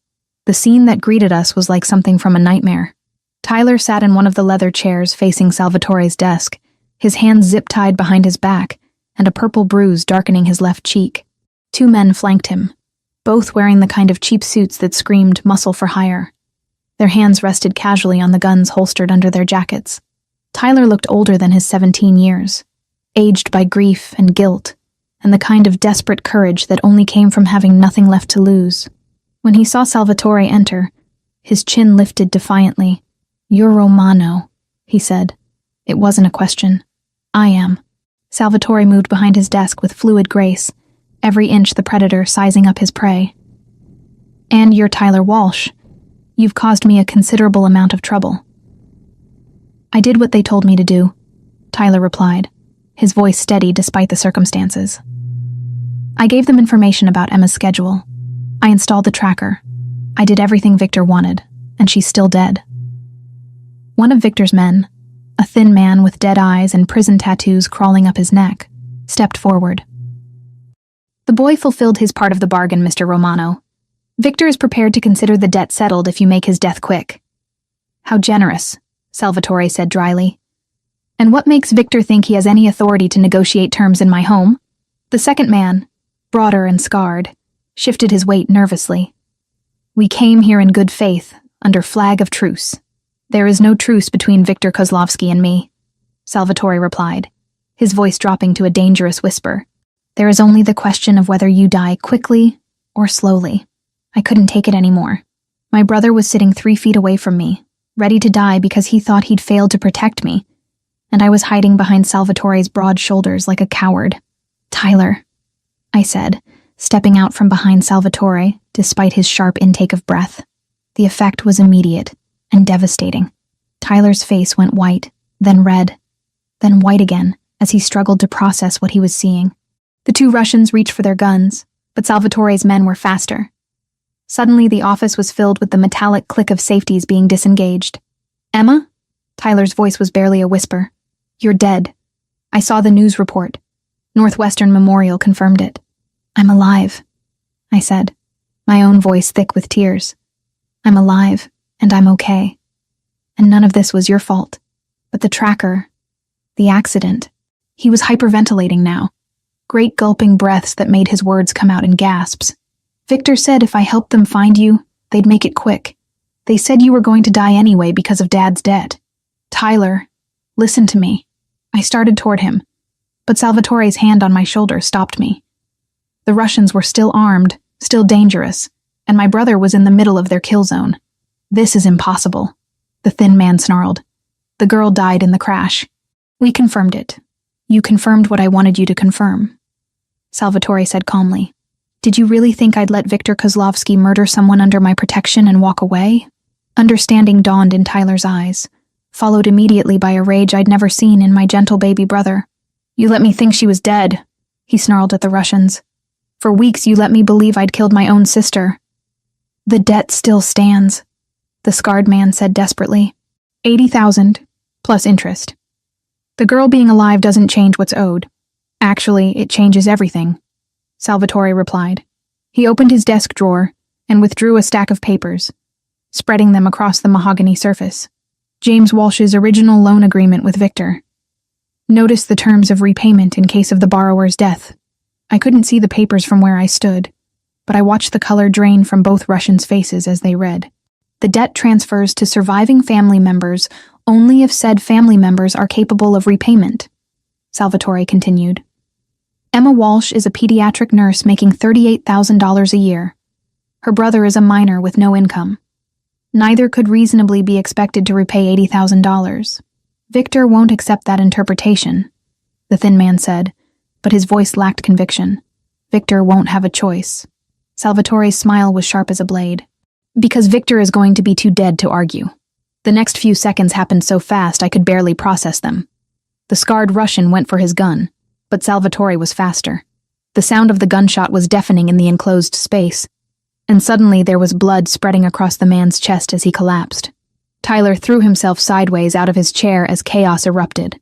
The scene that greeted us was like something from a nightmare. Tyler sat in one of the leather chairs facing Salvatore's desk, his hands zip-tied behind his back, and a purple bruise darkening his left cheek. Two men flanked him, both wearing the kind of cheap suits that screamed muscle for hire. Their hands rested casually on the guns holstered under their jackets. Tyler looked older than his 17 years, aged by grief and guilt, and the kind of desperate courage that only came from having nothing left to lose. When he saw Salvatore enter, his chin lifted defiantly. "You're Romano," he said. It wasn't a question. "I am." Salvatore moved behind his desk with fluid grace, every inch the predator sizing up his prey. "And you're Tyler Walsh. You've caused me a considerable amount of trouble." "I did what they told me to do," Tyler replied, his voice steady despite the circumstances. "I gave them information about Emma's schedule. I installed the tracker. I did everything Victor wanted, and she's still dead." One of Victor's men, a thin man with dead eyes and prison tattoos crawling up his neck, stepped forward. "The boy fulfilled his part of the bargain, Mr. Romano. Victor is prepared to consider the debt settled if you make his death quick." "How generous," Salvatore said dryly. "And what makes Victor think he has any authority to negotiate terms in my home?" The second man, broader and scarred, shifted his weight nervously. "We came here in good faith, under flag of truce. There is no truce between Victor Kozlovsky and me," Salvatore replied, his voice dropping to a dangerous whisper. "There is only the question of whether you die quickly or slowly." I couldn't take it anymore. My brother was sitting 3 feet away from me, ready to die because he thought he'd failed to protect me, and I was hiding behind Salvatore's broad shoulders like a coward. "Tyler," I said, stepping out from behind Salvatore despite his sharp intake of breath. The effect was immediate and devastating. Tyler's face went white, then red, then white again as he struggled to process what he was seeing. The two Russians reached for their guns, but Salvatore's men were faster. Suddenly, the office was filled with the metallic click of safeties being disengaged. "Emma?" Tyler's voice was barely a whisper. "You're dead. I saw the news report. Northwestern Memorial confirmed it." "I'm alive," I said, my own voice thick with tears. "I'm alive, and I'm okay. And none of this was your fault. But the tracker, the accident." He was hyperventilating now, great gulping breaths that made his words come out in gasps. "Victor said if I helped them find you, they'd make it quick. They said you were going to die anyway because of Dad's debt. Tyler, listen to me." I started toward him, but Salvatore's hand on my shoulder stopped me. The Russians were still armed, still dangerous, and my brother was in the middle of their kill zone. "This is impossible," the thin man snarled. "The girl died in the crash." "We confirmed it. You confirmed what I wanted you to confirm," Salvatore said calmly. "Did you really think I'd let Victor Kozlovsky murder someone under my protection and walk away?" Understanding dawned in Tyler's eyes, followed immediately by a rage I'd never seen in my gentle baby brother. "You let me think she was dead," he snarled at the Russians. "For weeks you let me believe I'd killed my own sister." "The debt still stands," the scarred man said desperately. 80,000, plus interest. The girl being alive doesn't change what's owed. Actually, it changes everything," Salvatore replied. He opened his desk drawer and withdrew a stack of papers, spreading them across the mahogany surface. James Walsh's original loan agreement with Victor. Notice the terms of repayment in case of the borrower's death. I couldn't see the papers from where I stood, but I watched the color drain from both Russians' faces as they read. The debt transfers to surviving family members only if said family members are capable of repayment, Salvatore continued. Emma Walsh is a pediatric nurse making $38,000 a year. Her brother is a minor with no income. Neither could reasonably be expected to repay $80,000. Victor won't accept that interpretation, the thin man said, but his voice lacked conviction. Victor won't have a choice. Salvatore's smile was sharp as a blade. Because Victor is going to be too dead to argue. The next few seconds happened so fast I could barely process them. The scarred Russian went for his gun, but Salvatore was faster. The sound of the gunshot was deafening in the enclosed space, and suddenly there was blood spreading across the man's chest as he collapsed. Tyler threw himself sideways out of his chair as chaos erupted.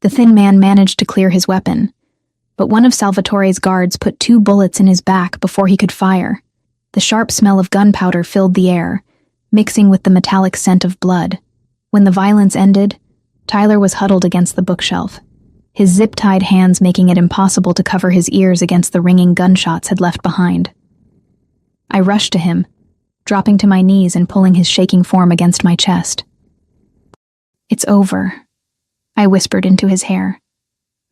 The thin man managed to clear his weapon, but one of Salvatore's guards put 2 bullets in his back before he could fire. The sharp smell of gunpowder filled the air, mixing with the metallic scent of blood. When the violence ended, Tyler was huddled against the bookshelf. His zip-tied hands making it impossible to cover his ears against the ringing gunshots had left behind. I rushed to him, dropping to my knees and pulling his shaking form against my chest. "It's over," I whispered into his hair.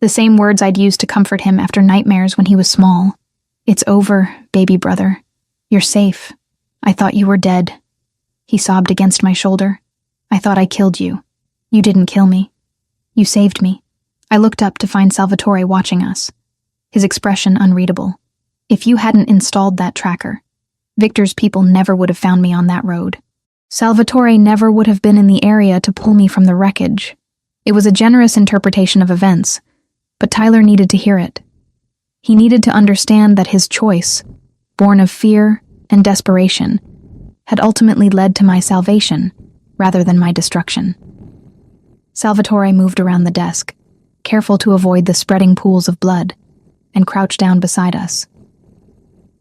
The same words I'd used to comfort him after nightmares when he was small. "It's over, baby brother. You're safe. I thought you were dead." He sobbed against my shoulder. "I thought I killed you. You didn't kill me. You saved me." I looked up to find Salvatore watching us, his expression unreadable. "If you hadn't installed that tracker, Victor's people never would have found me on that road. Salvatore never would have been in the area to pull me from the wreckage." It was a generous interpretation of events, but Tyler needed to hear it. He needed to understand that his choice, born of fear and desperation, had ultimately led to my salvation rather than my destruction. Salvatore moved around the desk, careful to avoid the spreading pools of blood, and crouched down beside us.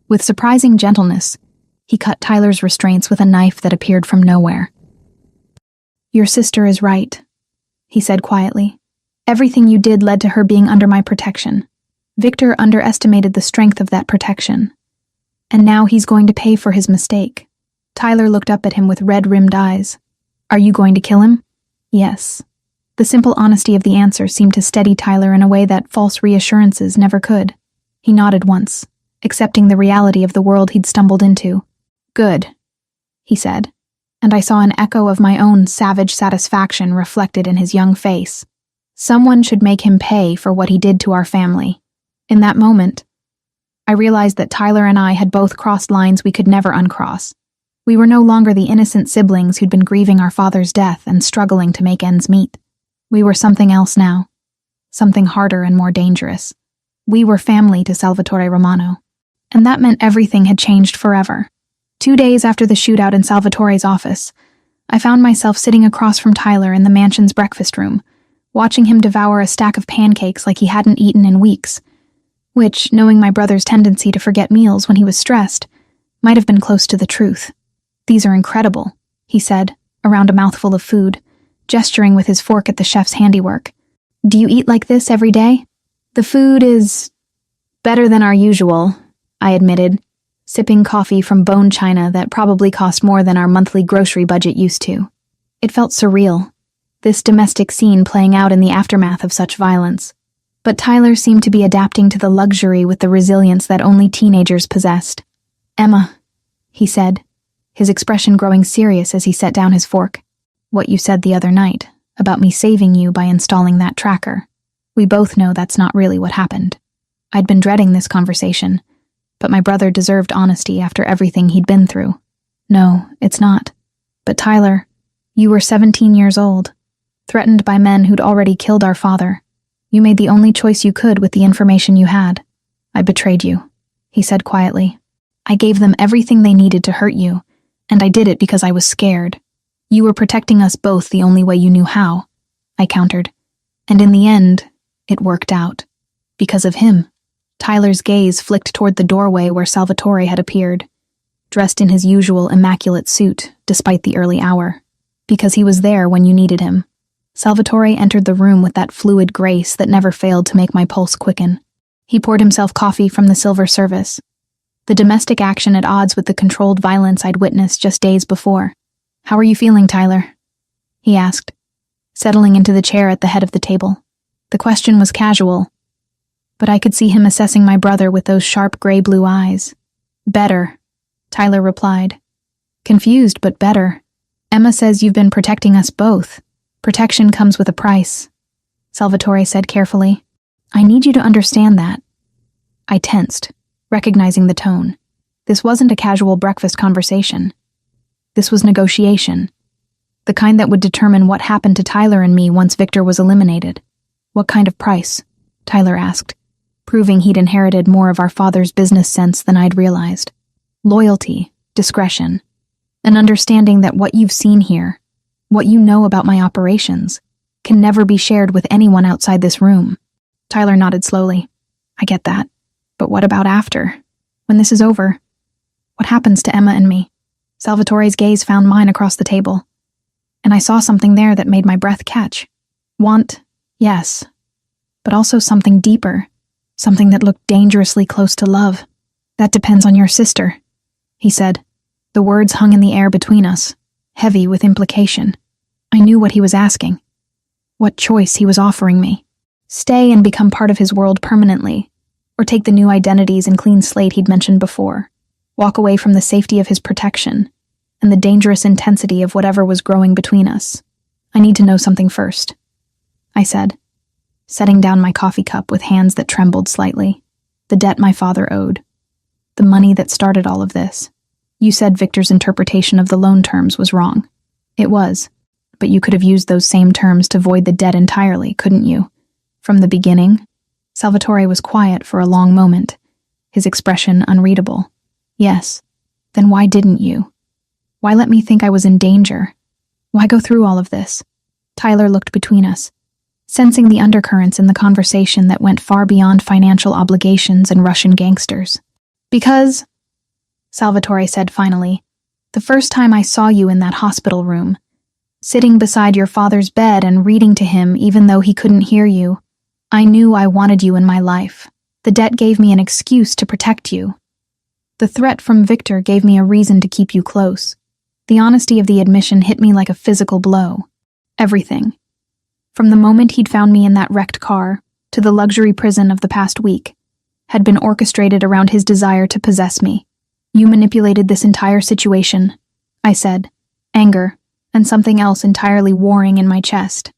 With surprising gentleness, he cut Tyler's restraints with a knife that appeared from nowhere. "Your sister is right," he said quietly. "Everything you did led to her being under my protection. Victor underestimated the strength of that protection. And now he's going to pay for his mistake." Tyler looked up at him with red-rimmed eyes. "Are you going to kill him?" "Yes." The simple honesty of the answer seemed to steady Tyler in a way that false reassurances never could. He nodded once, accepting the reality of the world he'd stumbled into. "Good," he said, and I saw an echo of my own savage satisfaction reflected in his young face. Someone should make him pay for what he did to our family. In that moment, I realized that Tyler and I had both crossed lines we could never uncross. We were no longer the innocent siblings who'd been grieving our father's death and struggling to make ends meet. We were something else now, something harder and more dangerous. We were family to Salvatore Romano, and that meant everything had changed forever. 2 days after the shootout in Salvatore's office, I found myself sitting across from Tyler in the mansion's breakfast room, watching him devour a stack of pancakes like he hadn't eaten in weeks, which, knowing my brother's tendency to forget meals when he was stressed, might have been close to the truth. "These are incredible," he said, around a mouthful of food, gesturing with his fork at the chef's handiwork. "Do you eat like this every day?" "The food is better than our usual," I admitted, sipping coffee from bone china that probably cost more than our monthly grocery budget used to. It felt surreal, this domestic scene playing out in the aftermath of such violence. But Tyler seemed to be adapting to the luxury with the resilience that only teenagers possessed. "Emma," he said, his expression growing serious as he set down his fork. "What you said the other night, about me saving you by installing that tracker. We both know that's not really what happened. I'd been dreading this conversation, but my brother deserved honesty after everything he'd been through. No, it's not. But Tyler, you were 17 years old, threatened by men who'd already killed our father. You made the only choice you could with the information you had. I betrayed you," he said quietly. "I gave them everything they needed to hurt you, and I did it because I was scared. You were protecting us both the only way you knew how," I countered. "And in the end, it worked out. Because of him." Tyler's gaze flicked toward the doorway where Salvatore had appeared, dressed in his usual immaculate suit despite the early hour. "Because he was there when you needed him." Salvatore entered the room with that fluid grace that never failed to make my pulse quicken. He poured himself coffee from the silver service, the domestic action at odds with the controlled violence I'd witnessed just days before. "How are you feeling, Tyler?" he asked. settling into the chair at the head of the table. The question was casual, but I could see him assessing my brother with those sharp gray-blue eyes. "Better," Tyler replied. "Confused, but better. Emma says you've been protecting us both. Protection comes with a price," Salvatore said carefully. "I need you to understand that." I tensed, recognizing the tone. This wasn't a casual breakfast conversation. This was negotiation. The kind that would determine what happened to Tyler and me once Victor was eliminated. "What kind of price?" Tyler asked, proving he'd inherited more of our father's business sense than I'd realized. "Loyalty, discretion, an understanding that what you've seen here, what you know about my operations, can never be shared with anyone outside this room." Tyler nodded slowly. "I get that. But what about after? When this is over? What happens to Emma and me?" Salvatore's gaze found mine across the table, and I saw something there that made my breath catch. Want, yes, but also something deeper, something that looked dangerously close to love. "That depends on your sister," he said. The words hung in the air between us, heavy with implication. I knew what he was asking, what choice he was offering me. Stay and become part of his world permanently, or take the new identities and clean slate he'd mentioned before, walk away from the safety of his protection and the dangerous intensity of whatever was growing between us. "I need to know something first," I said, setting down my coffee cup with hands that trembled slightly. "The debt my father owed. The money that started all of this. You said Victor's interpretation of the loan terms was wrong. It was, but you could have used those same terms to void the debt entirely, couldn't you? From the beginning?" Salvatore was quiet for a long moment, his expression unreadable. "Yes. Then why didn't you? Why let me think I was in danger? Why go through all of this?" Tyler looked between us, sensing the undercurrents in the conversation that went far beyond financial obligations and Russian gangsters. "Because," Salvatore said finally, "the first time I saw you in that hospital room, sitting beside your father's bed and reading to him even though he couldn't hear you, I knew I wanted you in my life. The debt gave me an excuse to protect you. The threat from Victor gave me a reason to keep you close. The honesty of the admission hit me like a physical blow. Everything. From the moment he'd found me in that wrecked car, to the luxury prison of the past week, had been orchestrated around his desire to possess me. You manipulated this entire situation," I said, anger, and something else entirely warring in my chest.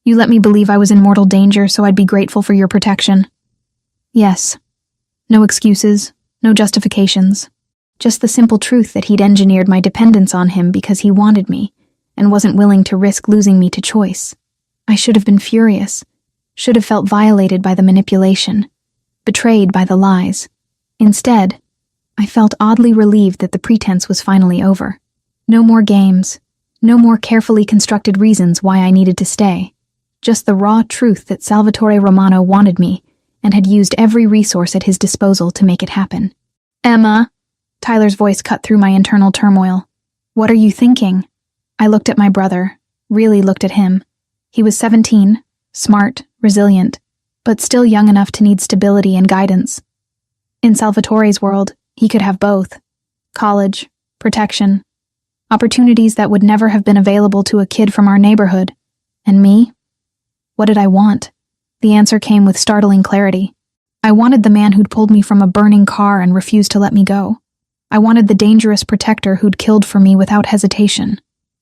"You let me believe I was in mortal danger so I'd be grateful for your protection." "Yes. No excuses, no justifications. Just the simple truth that he'd engineered my dependence on him because he wanted me, and wasn't willing to risk losing me to choice. I should have been furious, should have felt violated by the manipulation, betrayed by the lies. Instead, I felt oddly relieved that the pretense was finally over. No more games, no more carefully constructed reasons why I needed to stay. Just the raw truth that Salvatore Romano wanted me and had used every resource at his disposal to make it happen. "Emma," Tyler's voice cut through my internal turmoil. "What are you thinking?" I looked at my brother, really looked at him. He was 17, smart, resilient, but still young enough to need stability and guidance. In Salvatore's world, he could have both. College, protection, opportunities that would never have been available to a kid from our neighborhood. And me? What did I want? The answer came with startling clarity. I wanted the man who'd pulled me from a burning car and refused to let me go. I wanted the dangerous protector who'd killed for me without hesitation.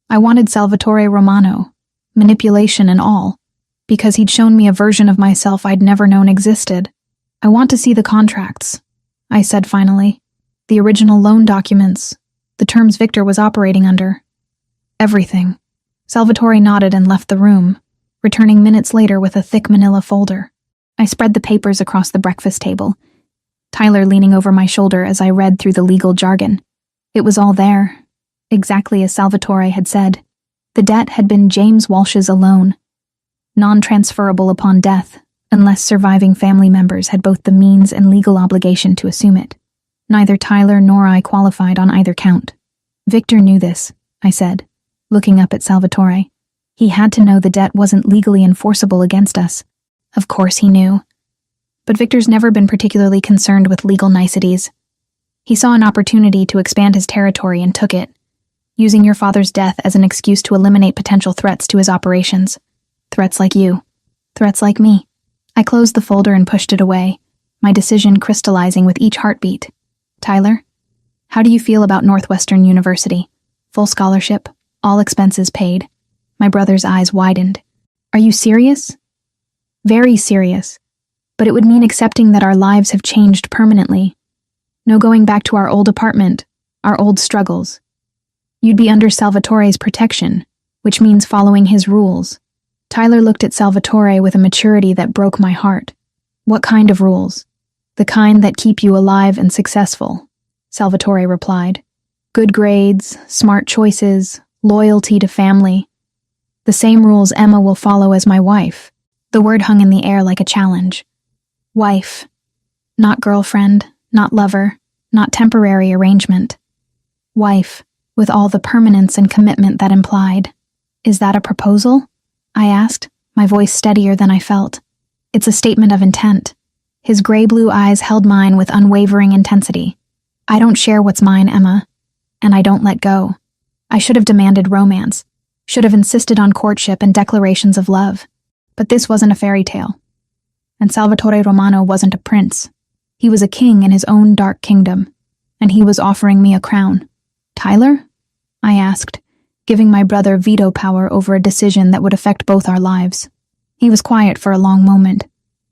I wanted Salvatore Romano, manipulation and all, because he'd shown me a version of myself I'd never known existed. "I want to see the contracts," I said finally. "The original loan documents, the terms Victor was operating under. Everything." Salvatore nodded and left the room, returning minutes later with a thick manila folder. I spread the papers across the breakfast table, Tyler leaning over my shoulder as I read through the legal jargon. It was all there, exactly as Salvatore had said. The debt had been James Walsh's alone, non-transferable upon death, unless surviving family members had both the means and legal obligation to assume it. Neither Tyler nor I qualified on either count. "Victor knew this," I said, looking up at Salvatore. "He had to know the debt wasn't legally enforceable against us." Of course he knew. But Victor's never been particularly concerned with legal niceties. He saw an opportunity to expand his territory and took it, using your father's death as an excuse to eliminate potential threats to his operations. Threats like you. Threats like me. I closed the folder and pushed it away, my decision crystallizing with each heartbeat. Tyler, how do you feel about Northwestern University? Full scholarship, all expenses paid. My brother's eyes widened. Are you serious? Very serious. But it would mean accepting that our lives have changed permanently. No going back to our old apartment, our old struggles. You'd be under Salvatore's protection, which means following his rules. Tyler looked at Salvatore with a maturity that broke my heart. What kind of rules? The kind that keep you alive and successful, Salvatore replied. Good grades, smart choices, loyalty to family. The same rules Emma will follow as my wife. The word hung in the air like a challenge. Wife. Not girlfriend, not lover, not temporary arrangement. Wife, with all the permanence and commitment that implied. Is that a proposal? I asked, my voice steadier than I felt. It's a statement of intent. His gray-blue eyes held mine with unwavering intensity. I don't share what's mine, Emma. And I don't let go. I should have demanded romance. Should have insisted on courtship and declarations of love. But this wasn't a fairy tale. And Salvatore Romano wasn't a prince. He was a king in his own dark kingdom. And he was offering me a crown. Tyler? I asked, giving my brother veto power over a decision that would affect both our lives. He was quiet for a long moment,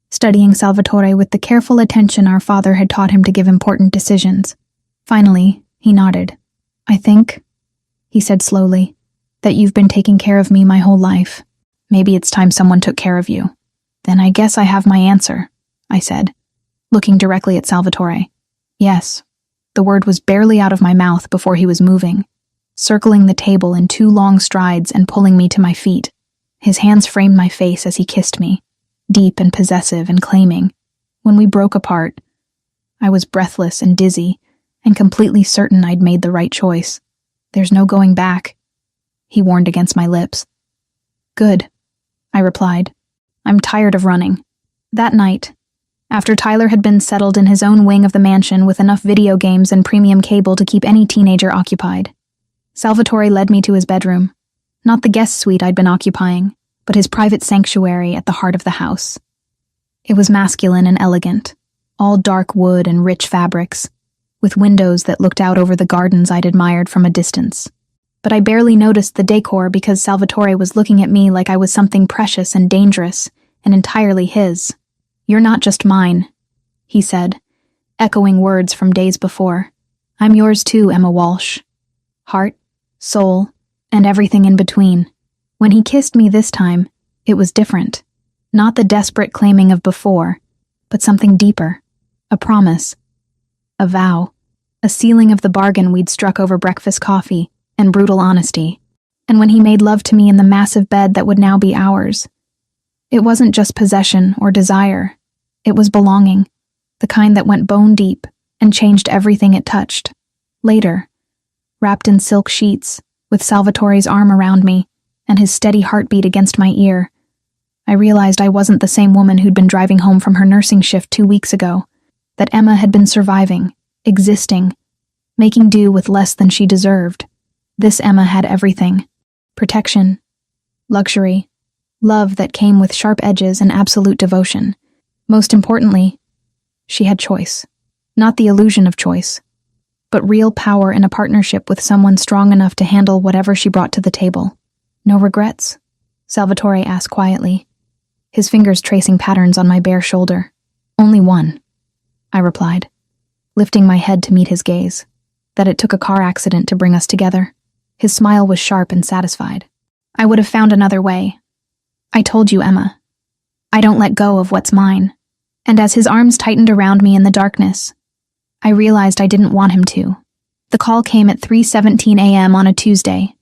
studying Salvatore with the careful attention our father had taught him to give important decisions. Finally, he nodded. I think, he said slowly, that you've been taking care of me my whole life. Maybe it's time someone took care of you. Then I guess I have my answer, I said, looking directly at Salvatore. Yes. The word was barely out of my mouth before he was moving, circling the table in 2 long strides and pulling me to my feet. His hands framed my face as he kissed me, deep and possessive and claiming. When we broke apart, I was breathless and dizzy, and completely certain I'd made the right choice. There's no going back, he warned against my lips. Good, I replied. I'm tired of running. That night, after Tyler had been settled in his own wing of the mansion with enough video games and premium cable to keep any teenager occupied, Salvatore led me to his bedroom. Not the guest suite I'd been occupying, but his private sanctuary at the heart of the house. It was masculine and elegant, all dark wood and rich fabrics, with windows that looked out over the gardens I'd admired from a distance. But I barely noticed the decor because Salvatore was looking at me like I was something precious and dangerous, and entirely his. You're not just mine, he said, echoing words from days before. I'm yours too, Emma Walsh. Heart, soul, and everything in between. When he kissed me this time, it was different. Not the desperate claiming of before, but something deeper. A promise. A vow. A sealing of the bargain we'd struck over breakfast coffee and brutal honesty. And when he made love to me in the massive bed that would now be ours, it wasn't just possession or desire. It was belonging, the kind that went bone deep and changed everything it touched. Later, wrapped in silk sheets, with Salvatore's arm around me and his steady heartbeat against my ear, I realized I wasn't the same woman who'd been driving home from her nursing shift 2 weeks ago, that Emma had been surviving, existing, making do with less than she deserved. This Emma had everything. Protection, luxury, love that came with sharp edges and absolute devotion. Most importantly, she had choice. Not the illusion of choice, but real power in a partnership with someone strong enough to handle whatever she brought to the table. No regrets? Salvatore asked quietly, his fingers tracing patterns on my bare shoulder. Only one, I replied, lifting my head to meet his gaze. That it took a car accident to bring us together. His smile was sharp and satisfied. I would have found another way. I told you, Emma. I don't let go of what's mine. And as his arms tightened around me in the darkness, I realized I didn't want him to. The call came at 3:17 a.m. on a Tuesday,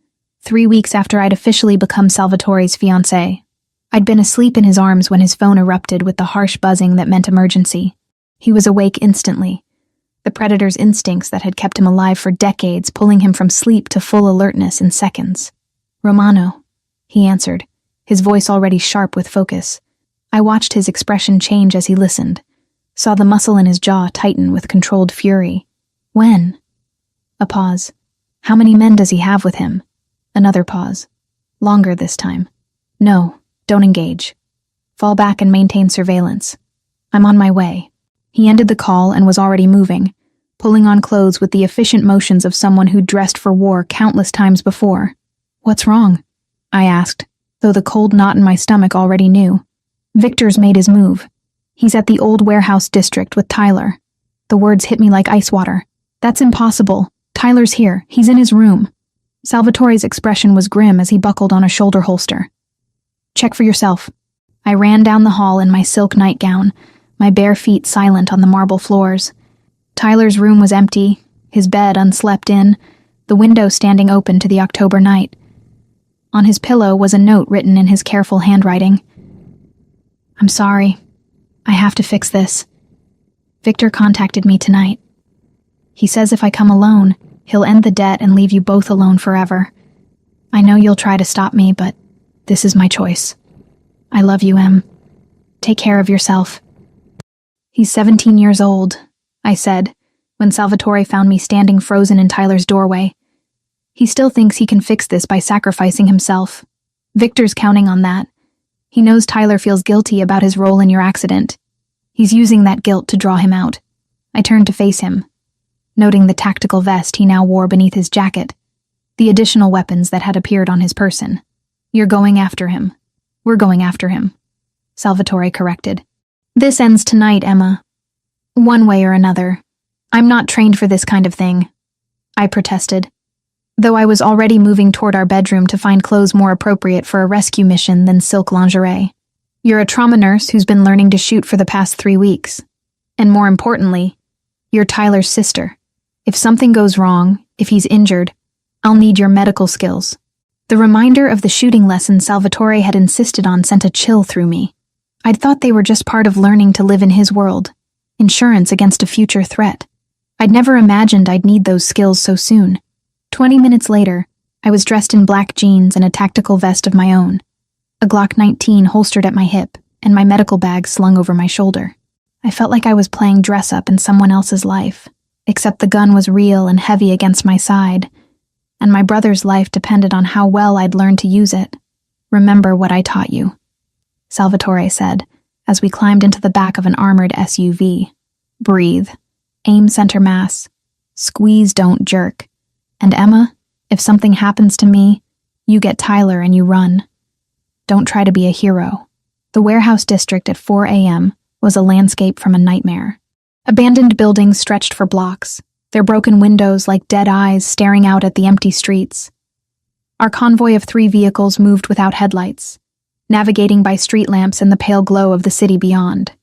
3 weeks after I'd officially become Salvatore's fiancée. I'd been asleep in his arms when his phone erupted with the harsh buzzing that meant emergency. He was awake instantly, the predator's instincts that had kept him alive for decades pulling him from sleep to full alertness in seconds. Romano, he answered, his voice already sharp with focus. I watched his expression change as he listened, saw the muscle in his jaw tighten with controlled fury. When? A pause. How many men does he have with him? Another pause. Longer this time. No, Don't engage. Fall back and maintain surveillance. I'm on my way." He ended the call and was already moving, pulling on clothes with the efficient motions of someone who'd dressed for war countless times before. "What's wrong?" I asked, though the cold knot in my stomach already knew. "Victor's made his move. He's at the old warehouse district with Tyler." The words hit me like ice water. "That's impossible. Tyler's here. He's in his room." Salvatore's expression was grim as he buckled on a shoulder holster. "Check for yourself." I ran down the hall in my silk nightgown, my bare feet silent on the marble floors. Tyler's room was empty, his bed unslept in, the window standing open to the October night. On his pillow was a note written in his careful handwriting. "I'm sorry. I have to fix this. Victor contacted me tonight. He says if I come alone, he'll end the debt and leave you both alone forever. I know you'll try to stop me, but this is my choice. I love you, Em. Take care of yourself." "He's 17 years old," I said, when Salvatore found me standing frozen in Tyler's doorway. "He still thinks he can fix this by sacrificing himself. Victor's counting on that. He knows Tyler feels guilty about his role in your accident. He's using that guilt to draw him out." I turned to face him, noting the tactical vest he now wore beneath his jacket, the additional weapons that had appeared on his person. "You're going after him. We're going after him," Salvatore corrected. "This ends tonight, Emma. One way or another. I'm not trained for this kind of thing," I protested, though I was already moving toward our bedroom to find clothes more appropriate for a rescue mission than silk lingerie. "You're a trauma nurse who's been learning to shoot for the past 3 weeks. And more importantly, you're Tyler's sister. If something goes wrong, if he's injured, I'll need your medical skills." The reminder of the shooting lesson Salvatore had insisted on sent a chill through me. I'd thought they were just part of learning to live in his world, insurance against a future threat. I'd never imagined I'd need those skills so soon. 20 minutes later, I was dressed in black jeans and a tactical vest of my own, a Glock 19 holstered at my hip, and my medical bag slung over my shoulder. I felt like I was playing dress-up in someone else's life, except the gun was real and heavy against my side, and my brother's life depended on how well I'd learned to use it. "Remember what I taught you," Salvatore said, as we climbed into the back of an armored SUV. "Breathe. Aim center mass. Squeeze, don't jerk. And Emma, if something happens to me, you get Tyler and you run. Don't try to be a hero." The warehouse district at 4 a.m. was a landscape from a nightmare. Abandoned buildings stretched for blocks, their broken windows like dead eyes staring out at the empty streets. Our convoy of 3 vehicles moved without headlights, navigating by street lamps in the pale glow of the city beyond.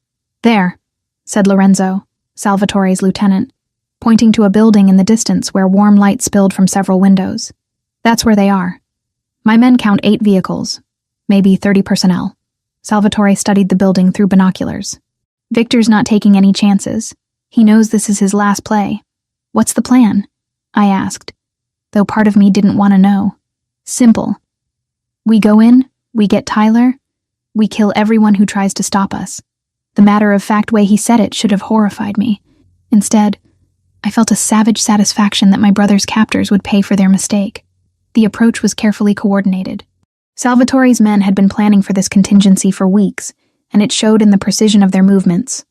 "There," said Lorenzo, Salvatore's lieutenant, pointing to a building in the distance where warm light spilled from several windows. "That's where they are. My men count 8 vehicles, maybe 30 personnel." Salvatore studied the building through binoculars. "Victor's not taking any chances. He knows this is his last play." "What's the plan?" I asked, though part of me didn't want to know. "Simple. We go in, we get Tyler, we kill everyone who tries to stop us." The matter-of-fact way he said it should have horrified me. Instead, I felt a savage satisfaction that my brother's captors would pay for their mistake. The approach was carefully coordinated. Salvatore's men had been planning for this contingency for weeks, and it showed in the precision of their movements.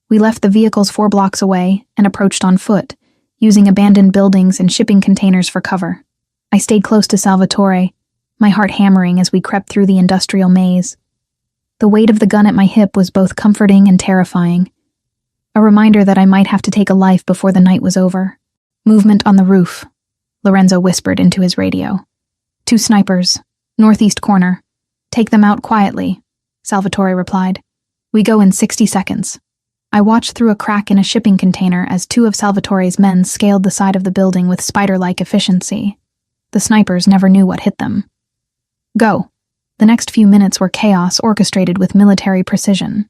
We left the vehicles 4 blocks away and approached on foot, using abandoned buildings and shipping containers for cover. I stayed close to Salvatore, my heart hammering as we crept through the industrial maze. The weight of the gun at my hip was both comforting and terrifying, a reminder that I might have to take a life before the night was over. "Movement on the roof," Lorenzo whispered into his radio. 2 snipers, northeast corner. "Take them out quietly," Salvatore replied. "We go in 60 seconds. I watched through a crack in a shipping container as 2 of Salvatore's men scaled the side of the building with spider-like efficiency. The snipers never knew what hit them. "Go." The next few minutes were chaos orchestrated with military precision.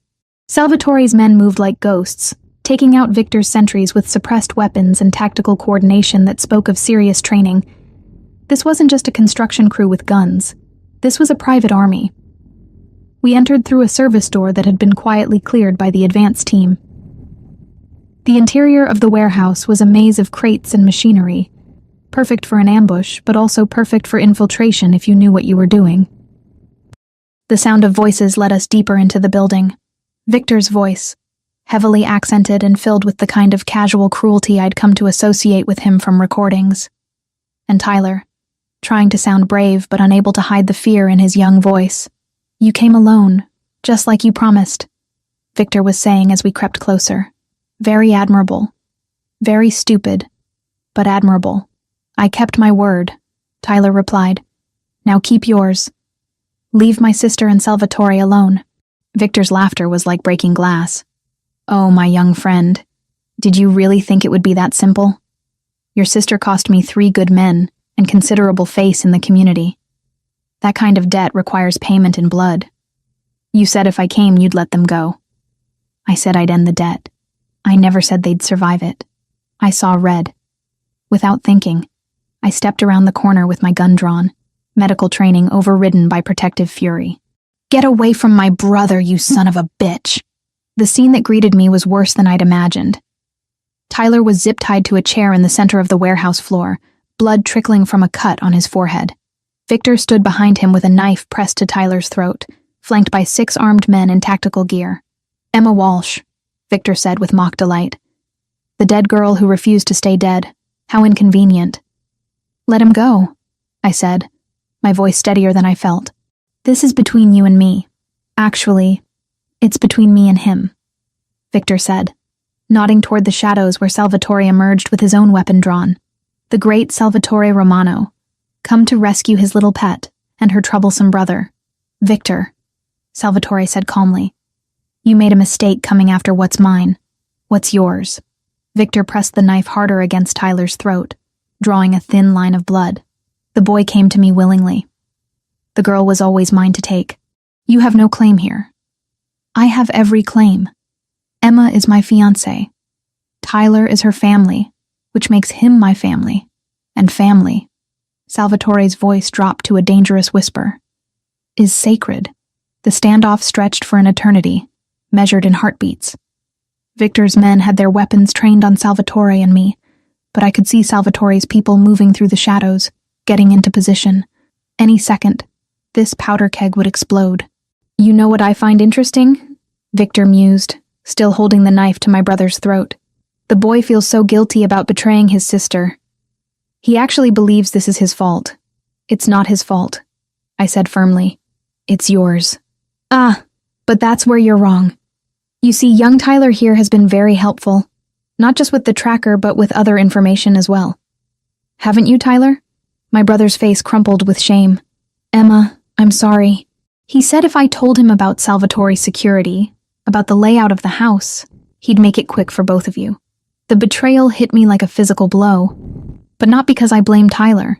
Salvatore's men moved like ghosts, taking out Victor's sentries with suppressed weapons and tactical coordination that spoke of serious training. This wasn't just a construction crew with guns. This was a private army. We entered through a service door that had been quietly cleared by the advance team. The interior of the warehouse was a maze of crates and machinery, perfect for an ambush, but also perfect for infiltration if you knew what you were doing. The sound of voices led us deeper into the building. Victor's voice, heavily accented and filled with the kind of casual cruelty I'd come to associate with him from recordings. And Tyler, trying to sound brave but unable to hide the fear in his young voice. "You came alone, just like you promised," Victor was saying as we crept closer. "Very admirable. Very stupid, but admirable." "I kept my word," Tyler replied. "Now keep yours. Leave my sister and Salvatore alone." Victor's laughter was like breaking glass. "Oh, my young friend, did you really think it would be that simple? Your sister cost me 3 good men and considerable face in the community. That kind of debt requires payment in blood. You said if I came, you'd let them go. I said I'd end the debt. I never said they'd survive it. I saw red. Without thinking, I stepped around the corner with my gun drawn, medical training overridden by protective fury. Get away from my brother, you son of a bitch! The scene that greeted me was worse than I'd imagined. Tyler was zip-tied to a chair in the center of the warehouse floor, blood trickling from a cut on his forehead. Victor stood behind him with a knife pressed to Tyler's throat, flanked by 6 armed men in tactical gear. "Emma Walsh," Victor said with mock delight. "The dead girl who refused to stay dead. How inconvenient." "Let him go," I said, my voice steadier than I felt. "This is between you and me. Actually, it's between me and him," Victor said, nodding toward the shadows where Salvatore emerged with his own weapon drawn. The great Salvatore Romano, come to rescue his little pet and her troublesome brother. "Victor," Salvatore said calmly, "you made a mistake coming after what's mine. What's yours?" Victor pressed the knife harder against Tyler's throat, drawing a thin line of blood. The boy came to me willingly. The girl was always mine to take. "You have no claim here." "I have every claim. Emma is my fiancé. Tyler is her family, which makes him my family. And family," Salvatore's voice dropped to a dangerous whisper, "is sacred." The standoff stretched for an eternity, measured in heartbeats. Victor's men had their weapons trained on Salvatore and me, but I could see Salvatore's people moving through the shadows, getting into position. Any second, this powder keg would explode. "You know what I find interesting?" Victor mused, still holding the knife to my brother's throat. "The boy feels so guilty about betraying his sister. He actually believes this is his fault." "It's not his fault," I said firmly. "It's yours." "Ah, but that's where you're wrong. You see, young Tyler here has been very helpful, not just with the tracker but with other information as well. Haven't you, Tyler?" My brother's face crumpled with shame. "Emma, I'm sorry. He said if I told him about Salvatore's security, about the layout of the house, he'd make it quick for both of you." The betrayal hit me like a physical blow, but not because I blamed Tyler,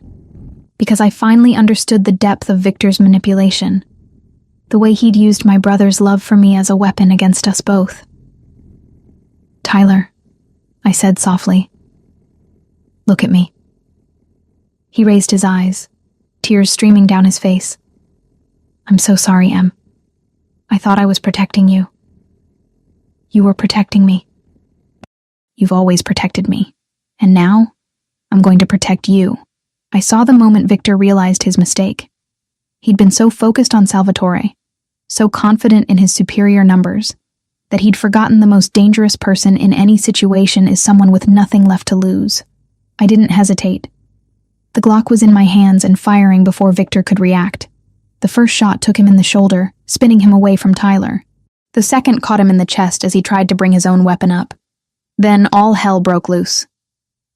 because I finally understood the depth of Victor's manipulation, the way he'd used my brother's love for me as a weapon against us both. "Tyler," I said softly, "look at me." He raised his eyes, tears streaming down his face. "I'm so sorry, Em. I thought I was protecting you." "You were protecting me. You've always protected me. And now, I'm going to protect you." I saw the moment Victor realized his mistake. He'd been so focused on Salvatore, so confident in his superior numbers, that he'd forgotten the most dangerous person in any situation is someone with nothing left to lose. I didn't hesitate. The Glock was in my hands and firing before Victor could react. The first shot took him in the shoulder, spinning him away from Tyler. The second caught him in the chest as he tried to bring his own weapon up. Then all hell broke loose.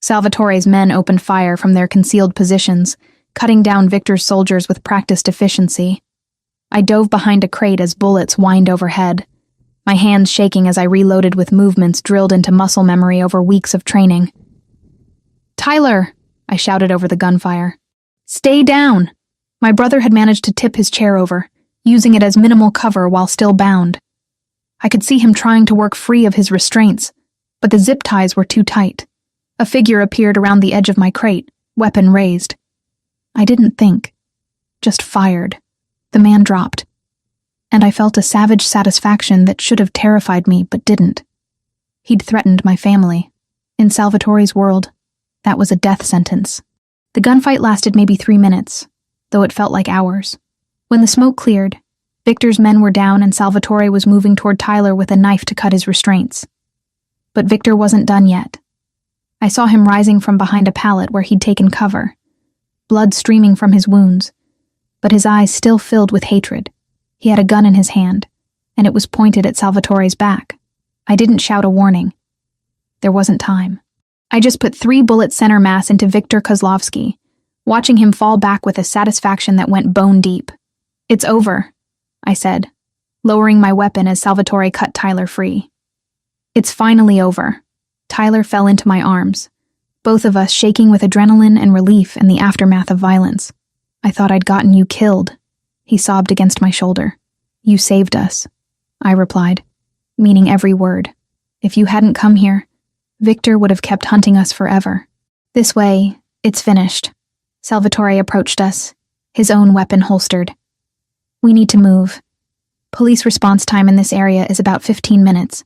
Salvatore's men opened fire from their concealed positions, cutting down Victor's soldiers with practiced efficiency. I dove behind a crate as bullets whined overhead, my hands shaking as I reloaded with movements drilled into muscle memory over weeks of training. "Tyler!" I shouted over the gunfire. "Stay down!" My brother had managed to tip his chair over, using it as minimal cover while still bound. I could see him trying to work free of his restraints, but the zip ties were too tight. A figure appeared around the edge of my crate, weapon raised. I didn't think, just fired. The man dropped, and I felt a savage satisfaction that should have terrified me but didn't. He'd threatened my family. In Salvatore's world, that was a death sentence. The gunfight lasted maybe 3 minutes, though it felt like hours. When the smoke cleared, Victor's men were down and Salvatore was moving toward Tyler with a knife to cut his restraints. But Victor wasn't done yet. I saw him rising from behind a pallet where he'd taken cover, blood streaming from his wounds, but his eyes still filled with hatred. He had a gun in his hand, and it was pointed at Salvatore's back. I didn't shout a warning. There wasn't time. I just put 3 bullets center mass into Viktor Kozlovsky, watching him fall back with a satisfaction that went bone deep. "It's over," I said, lowering my weapon as Salvatore cut Tyler free. "It's finally over." Tyler fell into my arms, both of us shaking with adrenaline and relief in the aftermath of violence. "I thought I'd gotten you killed," he sobbed against my shoulder. "You saved us," I replied, meaning every word. "If you hadn't come here, Victor would have kept hunting us forever. This way, it's finished." Salvatore approached us, his own weapon holstered. "We need to move. Police response time in this area is about 15 minutes.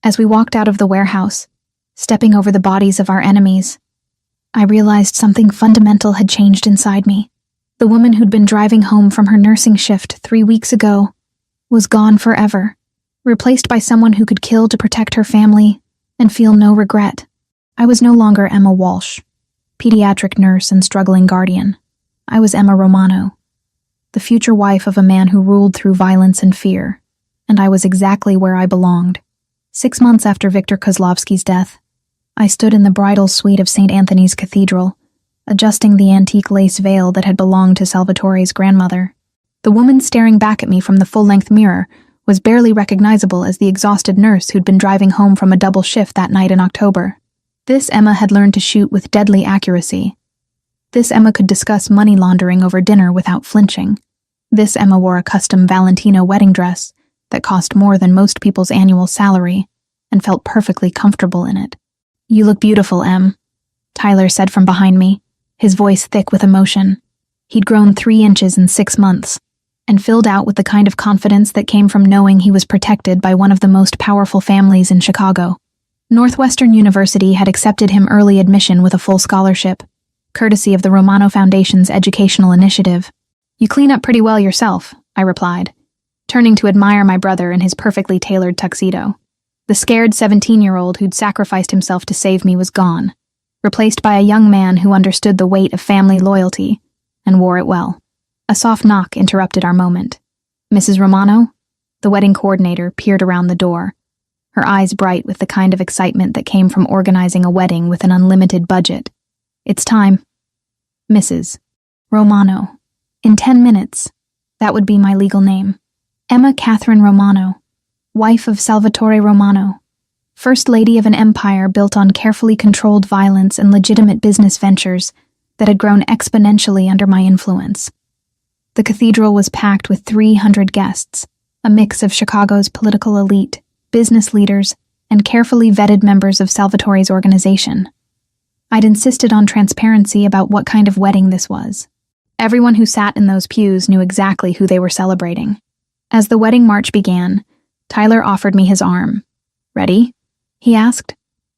As we walked out of the warehouse, stepping over the bodies of our enemies, I realized something fundamental had changed inside me. The woman who'd been driving home from her nursing shift 3 weeks ago was gone forever, replaced by someone who could kill to protect her family and feel no regret. I was no longer Emma Walsh, pediatric nurse and struggling guardian. I was Emma Romano, the future wife of a man who ruled through violence and fear, and I was exactly where I belonged. 6 months after Viktor Kozlovsky's death, I stood in the bridal suite of St. Anthony's Cathedral, adjusting the antique lace veil that had belonged to Salvatore's grandmother. The woman staring back at me from the full-length mirror was barely recognizable as the exhausted nurse who'd been driving home from a double shift that night in October. This Emma had learned to shoot with deadly accuracy. This Emma could discuss money laundering over dinner without flinching. This Emma wore a custom Valentino wedding dress that cost more than most people's annual salary and felt perfectly comfortable in it. "You look beautiful, Em," Tyler said from behind me, his voice thick with emotion. He'd grown 3 inches in 6 months, and filled out with the kind of confidence that came from knowing he was protected by one of the most powerful families in Chicago. Northwestern University had accepted him early admission with a full scholarship, courtesy of the Romano Foundation's educational initiative. "You clean up pretty well yourself," I replied, turning to admire my brother in his perfectly tailored tuxedo. The scared 17-year-old who'd sacrificed himself to save me was gone, replaced by a young man who understood the weight of family loyalty and wore it well. A soft knock interrupted our moment. "Mrs. Romano?" The wedding coordinator peered around the door, her eyes bright with the kind of excitement that came from organizing a wedding with an unlimited budget. "It's time." "Mrs. Romano. In 10 minutes. That would be my legal name. Emma Catherine Romano, wife of Salvatore Romano, first lady of an empire built on carefully controlled violence and legitimate business ventures that had grown exponentially under my influence." The cathedral was packed with 300 guests, a mix of Chicago's political elite, business leaders, and carefully vetted members of Salvatore's organization. I'd insisted on transparency about what kind of wedding this was. Everyone who sat in those pews knew exactly who they were celebrating. As the wedding march began, Tyler offered me his arm. "Ready?" he asked.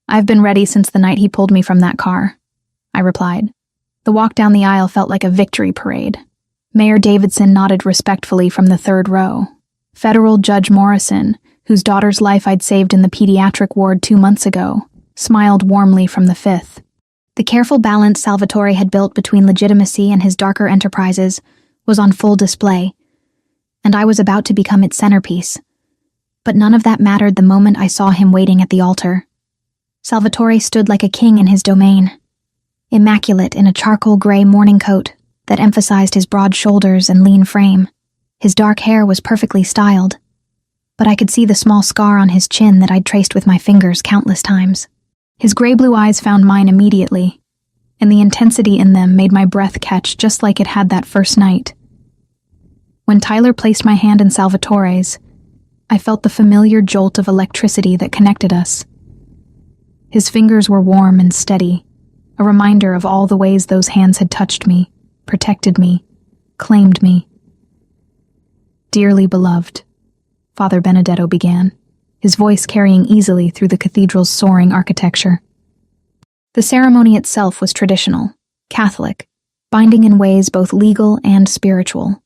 "I've been ready since the night he pulled me from that car," I replied. The walk down the aisle felt like a victory parade. Mayor Davidson nodded respectfully from the 3rd row. Federal Judge Morrison, whose daughter's life I'd saved in the pediatric ward 2 months ago, smiled warmly from the 5th. The careful balance Salvatore had built between legitimacy and his darker enterprises was on full display, and I was about to become its centerpiece. But none of that mattered the moment I saw him waiting at the altar. Salvatore stood like a king in his domain, immaculate in a charcoal gray morning coat that emphasized his broad shoulders and lean frame. His dark hair was perfectly styled, but I could see the small scar on his chin that I'd traced with my fingers countless times. His gray-blue eyes found mine immediately, and the intensity in them made my breath catch just like it had that first night. When Tyler placed my hand in Salvatore's, I felt the familiar jolt of electricity that connected us. His fingers were warm and steady, a reminder of all the ways those hands had touched me, protected me, claimed me. "Dearly beloved," Father Benedetto began, his voice carrying easily through the cathedral's soaring architecture. The ceremony itself was traditional, Catholic, binding in ways both legal and spiritual.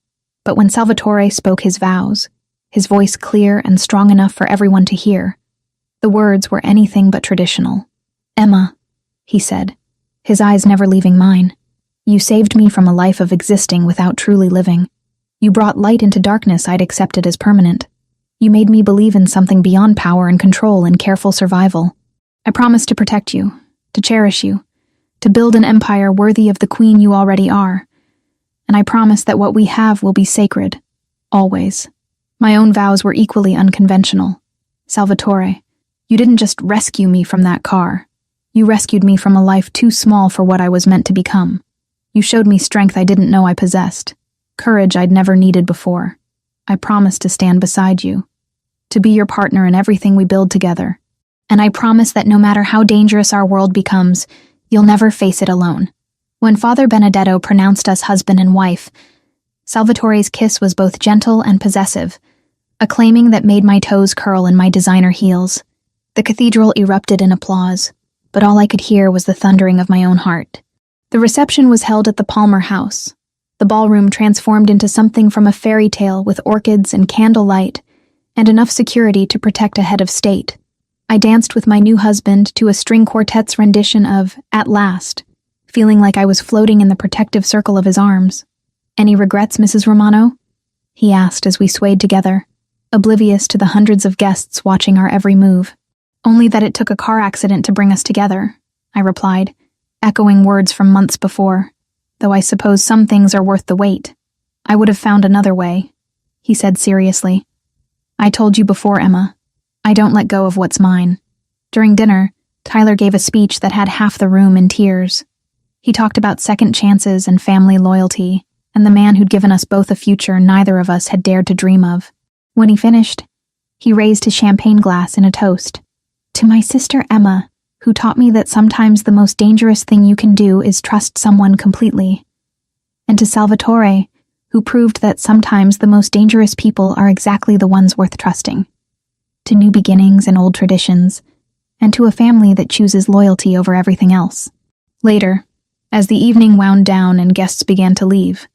But when Salvatore spoke his vows, his voice clear and strong enough for everyone to hear, the words were anything but traditional. "Emma," he said, his eyes never leaving mine, "you saved me from a life of existing without truly living. You brought light into darkness I'd accepted as permanent. You made me believe in something beyond power and control and careful survival. I promised to protect you, to cherish you, to build an empire worthy of the queen you already are. And I promise that what we have will be sacred, always." My own vows were equally unconventional. "Salvatore, you didn't just rescue me from that car. You rescued me from a life too small for what I was meant to become. You showed me strength I didn't know I possessed, courage I'd never needed before. I promise to stand beside you, to be your partner in everything we build together. And I promise that no matter how dangerous our world becomes, you'll never face it alone." When Father Benedetto pronounced us husband and wife, Salvatore's kiss was both gentle and possessive, a claiming that made my toes curl in my designer heels. The cathedral erupted in applause, but all I could hear was the thundering of my own heart. The reception was held at the Palmer House, the ballroom transformed into something from a fairy tale with orchids and candlelight, and enough security to protect a head of state. I danced with my new husband to a string quartet's rendition of "At Last," feeling like I was floating in the protective circle of his arms. "Any regrets, Mrs. Romano?" he asked as we swayed together, oblivious to the hundreds of guests watching our every move. "Only that it took a car accident to bring us together," I replied, echoing words from months before, "though I suppose some things are worth the wait. I would have found another way," he said seriously. "I told you before, Emma, I don't let go of what's mine." During dinner, Tyler gave a speech that had half the room in tears. He talked about second chances and family loyalty, and the man who'd given us both a future neither of us had dared to dream of. When he finished, he raised his champagne glass in a toast. "To my sister Emma, who taught me that sometimes the most dangerous thing you can do is trust someone completely. And to Salvatore, who proved that sometimes the most dangerous people are exactly the ones worth trusting. To new beginnings and old traditions, and to a family that chooses loyalty over everything else." Later, as the evening wound down and guests began to leave,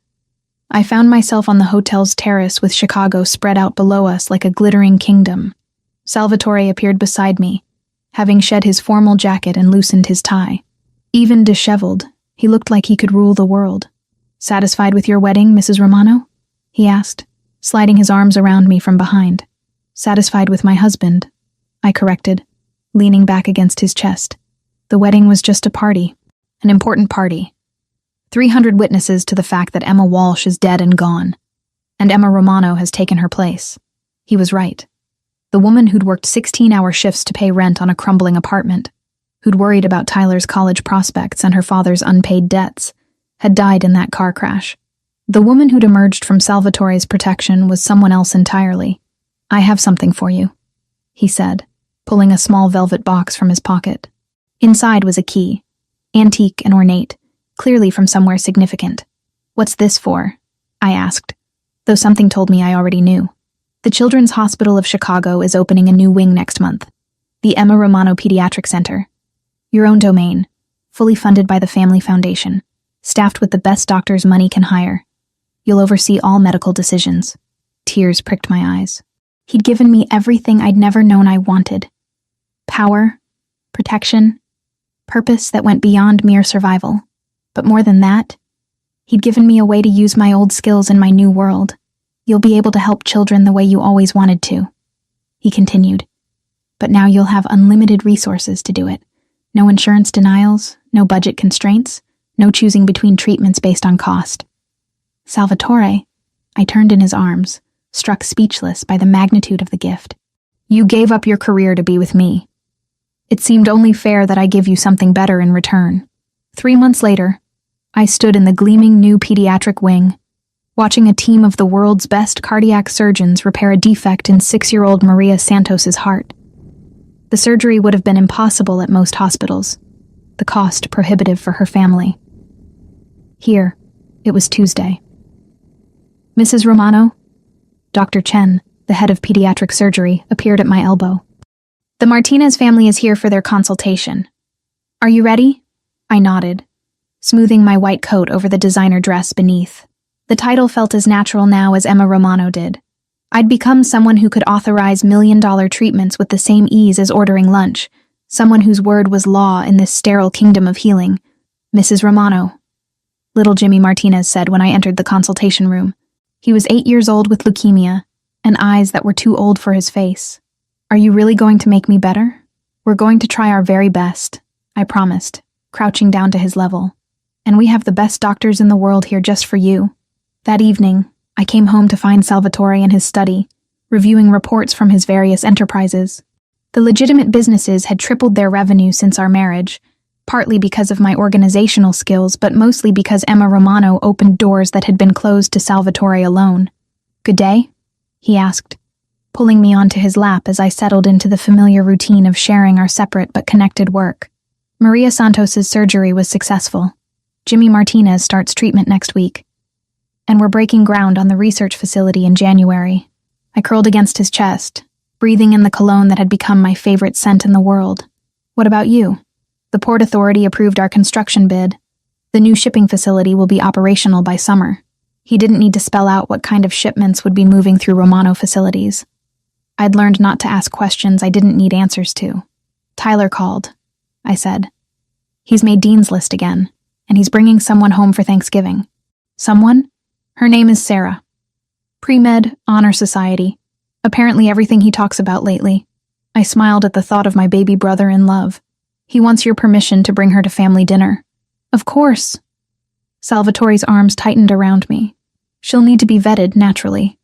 I found myself on the hotel's terrace with Chicago spread out below us like a glittering kingdom. Salvatore appeared beside me, having shed his formal jacket and loosened his tie. Even disheveled, he looked like he could rule the world. "Satisfied with your wedding, Mrs. Romano?" he asked, sliding his arms around me from behind. "Satisfied with my husband," I corrected, leaning back against his chest. "The wedding was just a party, an important party. 300 witnesses to the fact that Emma Walsh is dead and gone, and Emma Romano has taken her place." He was right. The woman who'd worked 16-hour shifts to pay rent on a crumbling apartment, who'd worried about Tyler's college prospects and her father's unpaid debts, had died in that car crash. The woman who'd emerged from Salvatore's protection was someone else entirely. "I have something for you," he said, pulling a small velvet box from his pocket. Inside was a key, antique and ornate, clearly from somewhere significant. "What's this for?" I asked, though something told me I already knew. "The Children's Hospital of Chicago is opening a new wing next month, the Emma Romano Pediatric Center. Your own domain, fully funded by the Family Foundation, staffed with the best doctors money can hire. You'll oversee all medical decisions." Tears pricked my eyes. He'd given me everything I'd never known I wanted. Power, protection, purpose that went beyond mere survival. But more than that, he'd given me a way to use my old skills in my new world. "You'll be able to help children the way you always wanted to," he continued. "But now you'll have unlimited resources to do it. No insurance denials, no budget constraints, no choosing between treatments based on cost." "Salvatore," I turned in his arms, struck speechless by the magnitude of the gift. "You gave up your career to be with me. It seemed only fair that I give you something better in return." 3 months later, I stood in the gleaming new pediatric wing, watching a team of the world's best cardiac surgeons repair a defect in 6-year-old Maria Santos's heart. The surgery would have been impossible at most hospitals, the cost prohibitive for her family. Here, it was Tuesday. "Mrs. Romano?" Dr. Chen, the head of pediatric surgery, appeared at my elbow. "The Martinez family is here for their consultation. Are you ready?" I nodded, smoothing my white coat over the designer dress beneath. The title felt as natural now as Emma Romano did. I'd become someone who could authorize million-dollar treatments with the same ease as ordering lunch, someone whose word was law in this sterile kingdom of healing. "Mrs. Romano," little Jimmy Martinez said when I entered the consultation room. He was 8 years old with leukemia, and eyes that were too old for his face. "Are you really going to make me better?" "We're going to try our very best," I promised, crouching down to his level. "And we have the best doctors in the world here just for you." That evening, I came home to find Salvatore in his study, reviewing reports from his various enterprises. The legitimate businesses had tripled their revenue since our marriage, partly because of my organizational skills, but mostly because Emma Romano opened doors that had been closed to Salvatore alone. "Good day?" he asked, pulling me onto his lap as I settled into the familiar routine of sharing our separate but connected work. Maria Santos's surgery was successful. Jimmy Martinez starts treatment next week. And we're breaking ground on the research facility in January. I curled against his chest, breathing in the cologne that had become my favorite scent in the world. "What about you?" "The Port Authority approved our construction bid. The new shipping facility will be operational by summer." He didn't need to spell out what kind of shipments would be moving through Romano facilities. I'd learned not to ask questions I didn't need answers to. "Tyler called," I said. "He's made Dean's List again, and he's bringing someone home for Thanksgiving." "Someone?" "Her name is Sarah. Pre-med, honor society. Apparently everything he talks about lately." I smiled at the thought of my baby brother in love. "He wants your permission to bring her to family dinner." "Of course." Salvatore's arms tightened around me. "She'll need to be vetted, naturally.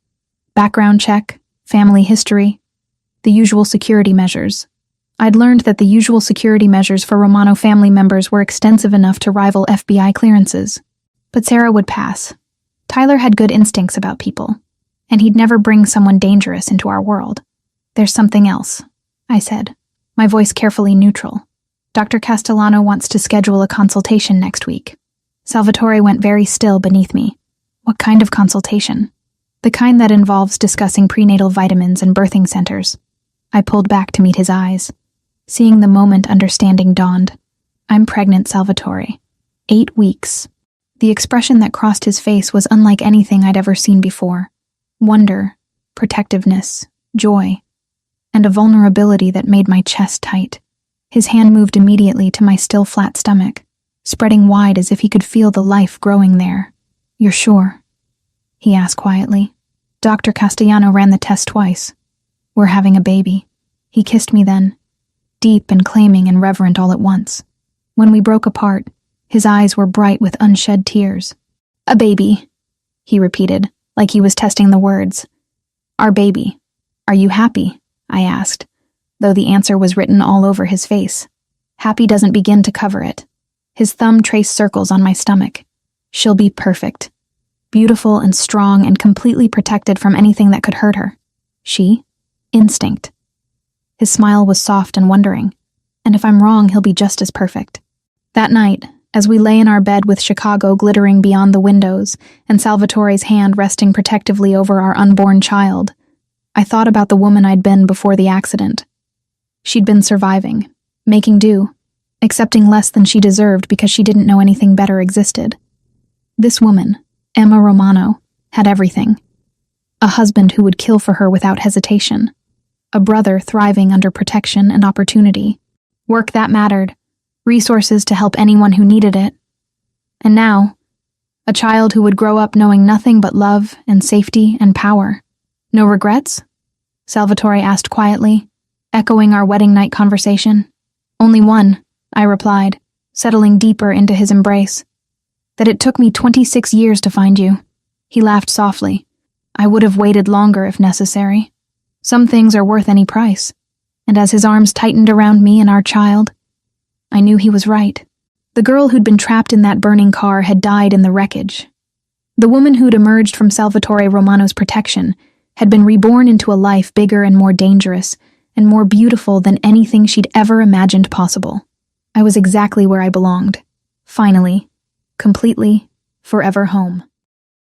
Background check, family history, the usual security measures." I'd learned that the usual security measures for Romano family members were extensive enough to rival FBI clearances. But Sarah would pass. Tyler had good instincts about people, and he'd never bring someone dangerous into our world. "There's something else," I said, my voice carefully neutral. "Dr. Castellano wants to schedule a consultation next week." Salvatore went very still beneath me. "What kind of consultation?" "The kind that involves discussing prenatal vitamins and birthing centers." I pulled back to meet his eyes. Seeing the moment, understanding dawned. "I'm pregnant, Salvatore. 8 weeks." The expression that crossed his face was unlike anything I'd ever seen before. Wonder, protectiveness, joy, and a vulnerability that made my chest tight. His hand moved immediately to my still flat stomach, spreading wide as if he could feel the life growing there. "You're sure?" he asked quietly. "Dr. Castellano ran the test twice. We're having a baby." He kissed me then, deep and claiming and reverent all at once. When we broke apart, his eyes were bright with unshed tears. "A baby," he repeated, like he was testing the words. "Our baby. Are you happy?" I asked, though the answer was written all over his face. Happy doesn't begin to cover it. His thumb traced circles on my stomach. "She'll be perfect. Beautiful and strong and completely protected from anything that could hurt her. She? Instinct." His smile was soft and wondering. "And if I'm wrong, he'll be just as perfect." That night, as we lay in our bed with Chicago glittering beyond the windows and Salvatore's hand resting protectively over our unborn child, I thought about the woman I'd been before the accident. She'd been surviving, making do, accepting less than she deserved because she didn't know anything better existed. This woman, Emma Romano, had everything. A husband who would kill for her without hesitation. A brother thriving under protection and opportunity. Work that mattered. Resources to help anyone who needed it. And now, a child who would grow up knowing nothing but love and safety and power. "No regrets?" Salvatore asked quietly, echoing our wedding night conversation. "Only one," I replied, settling deeper into his embrace. "That it took me 26 years to find you." He laughed softly. "I would have waited longer if necessary. Some things are worth any price." And as his arms tightened around me and our child, I knew he was right. The girl who'd been trapped in that burning car had died in the wreckage. The woman who'd emerged from Salvatore Romano's protection had been reborn into a life bigger and more dangerous and more beautiful than anything she'd ever imagined possible. I was exactly where I belonged. Finally, completely, forever home.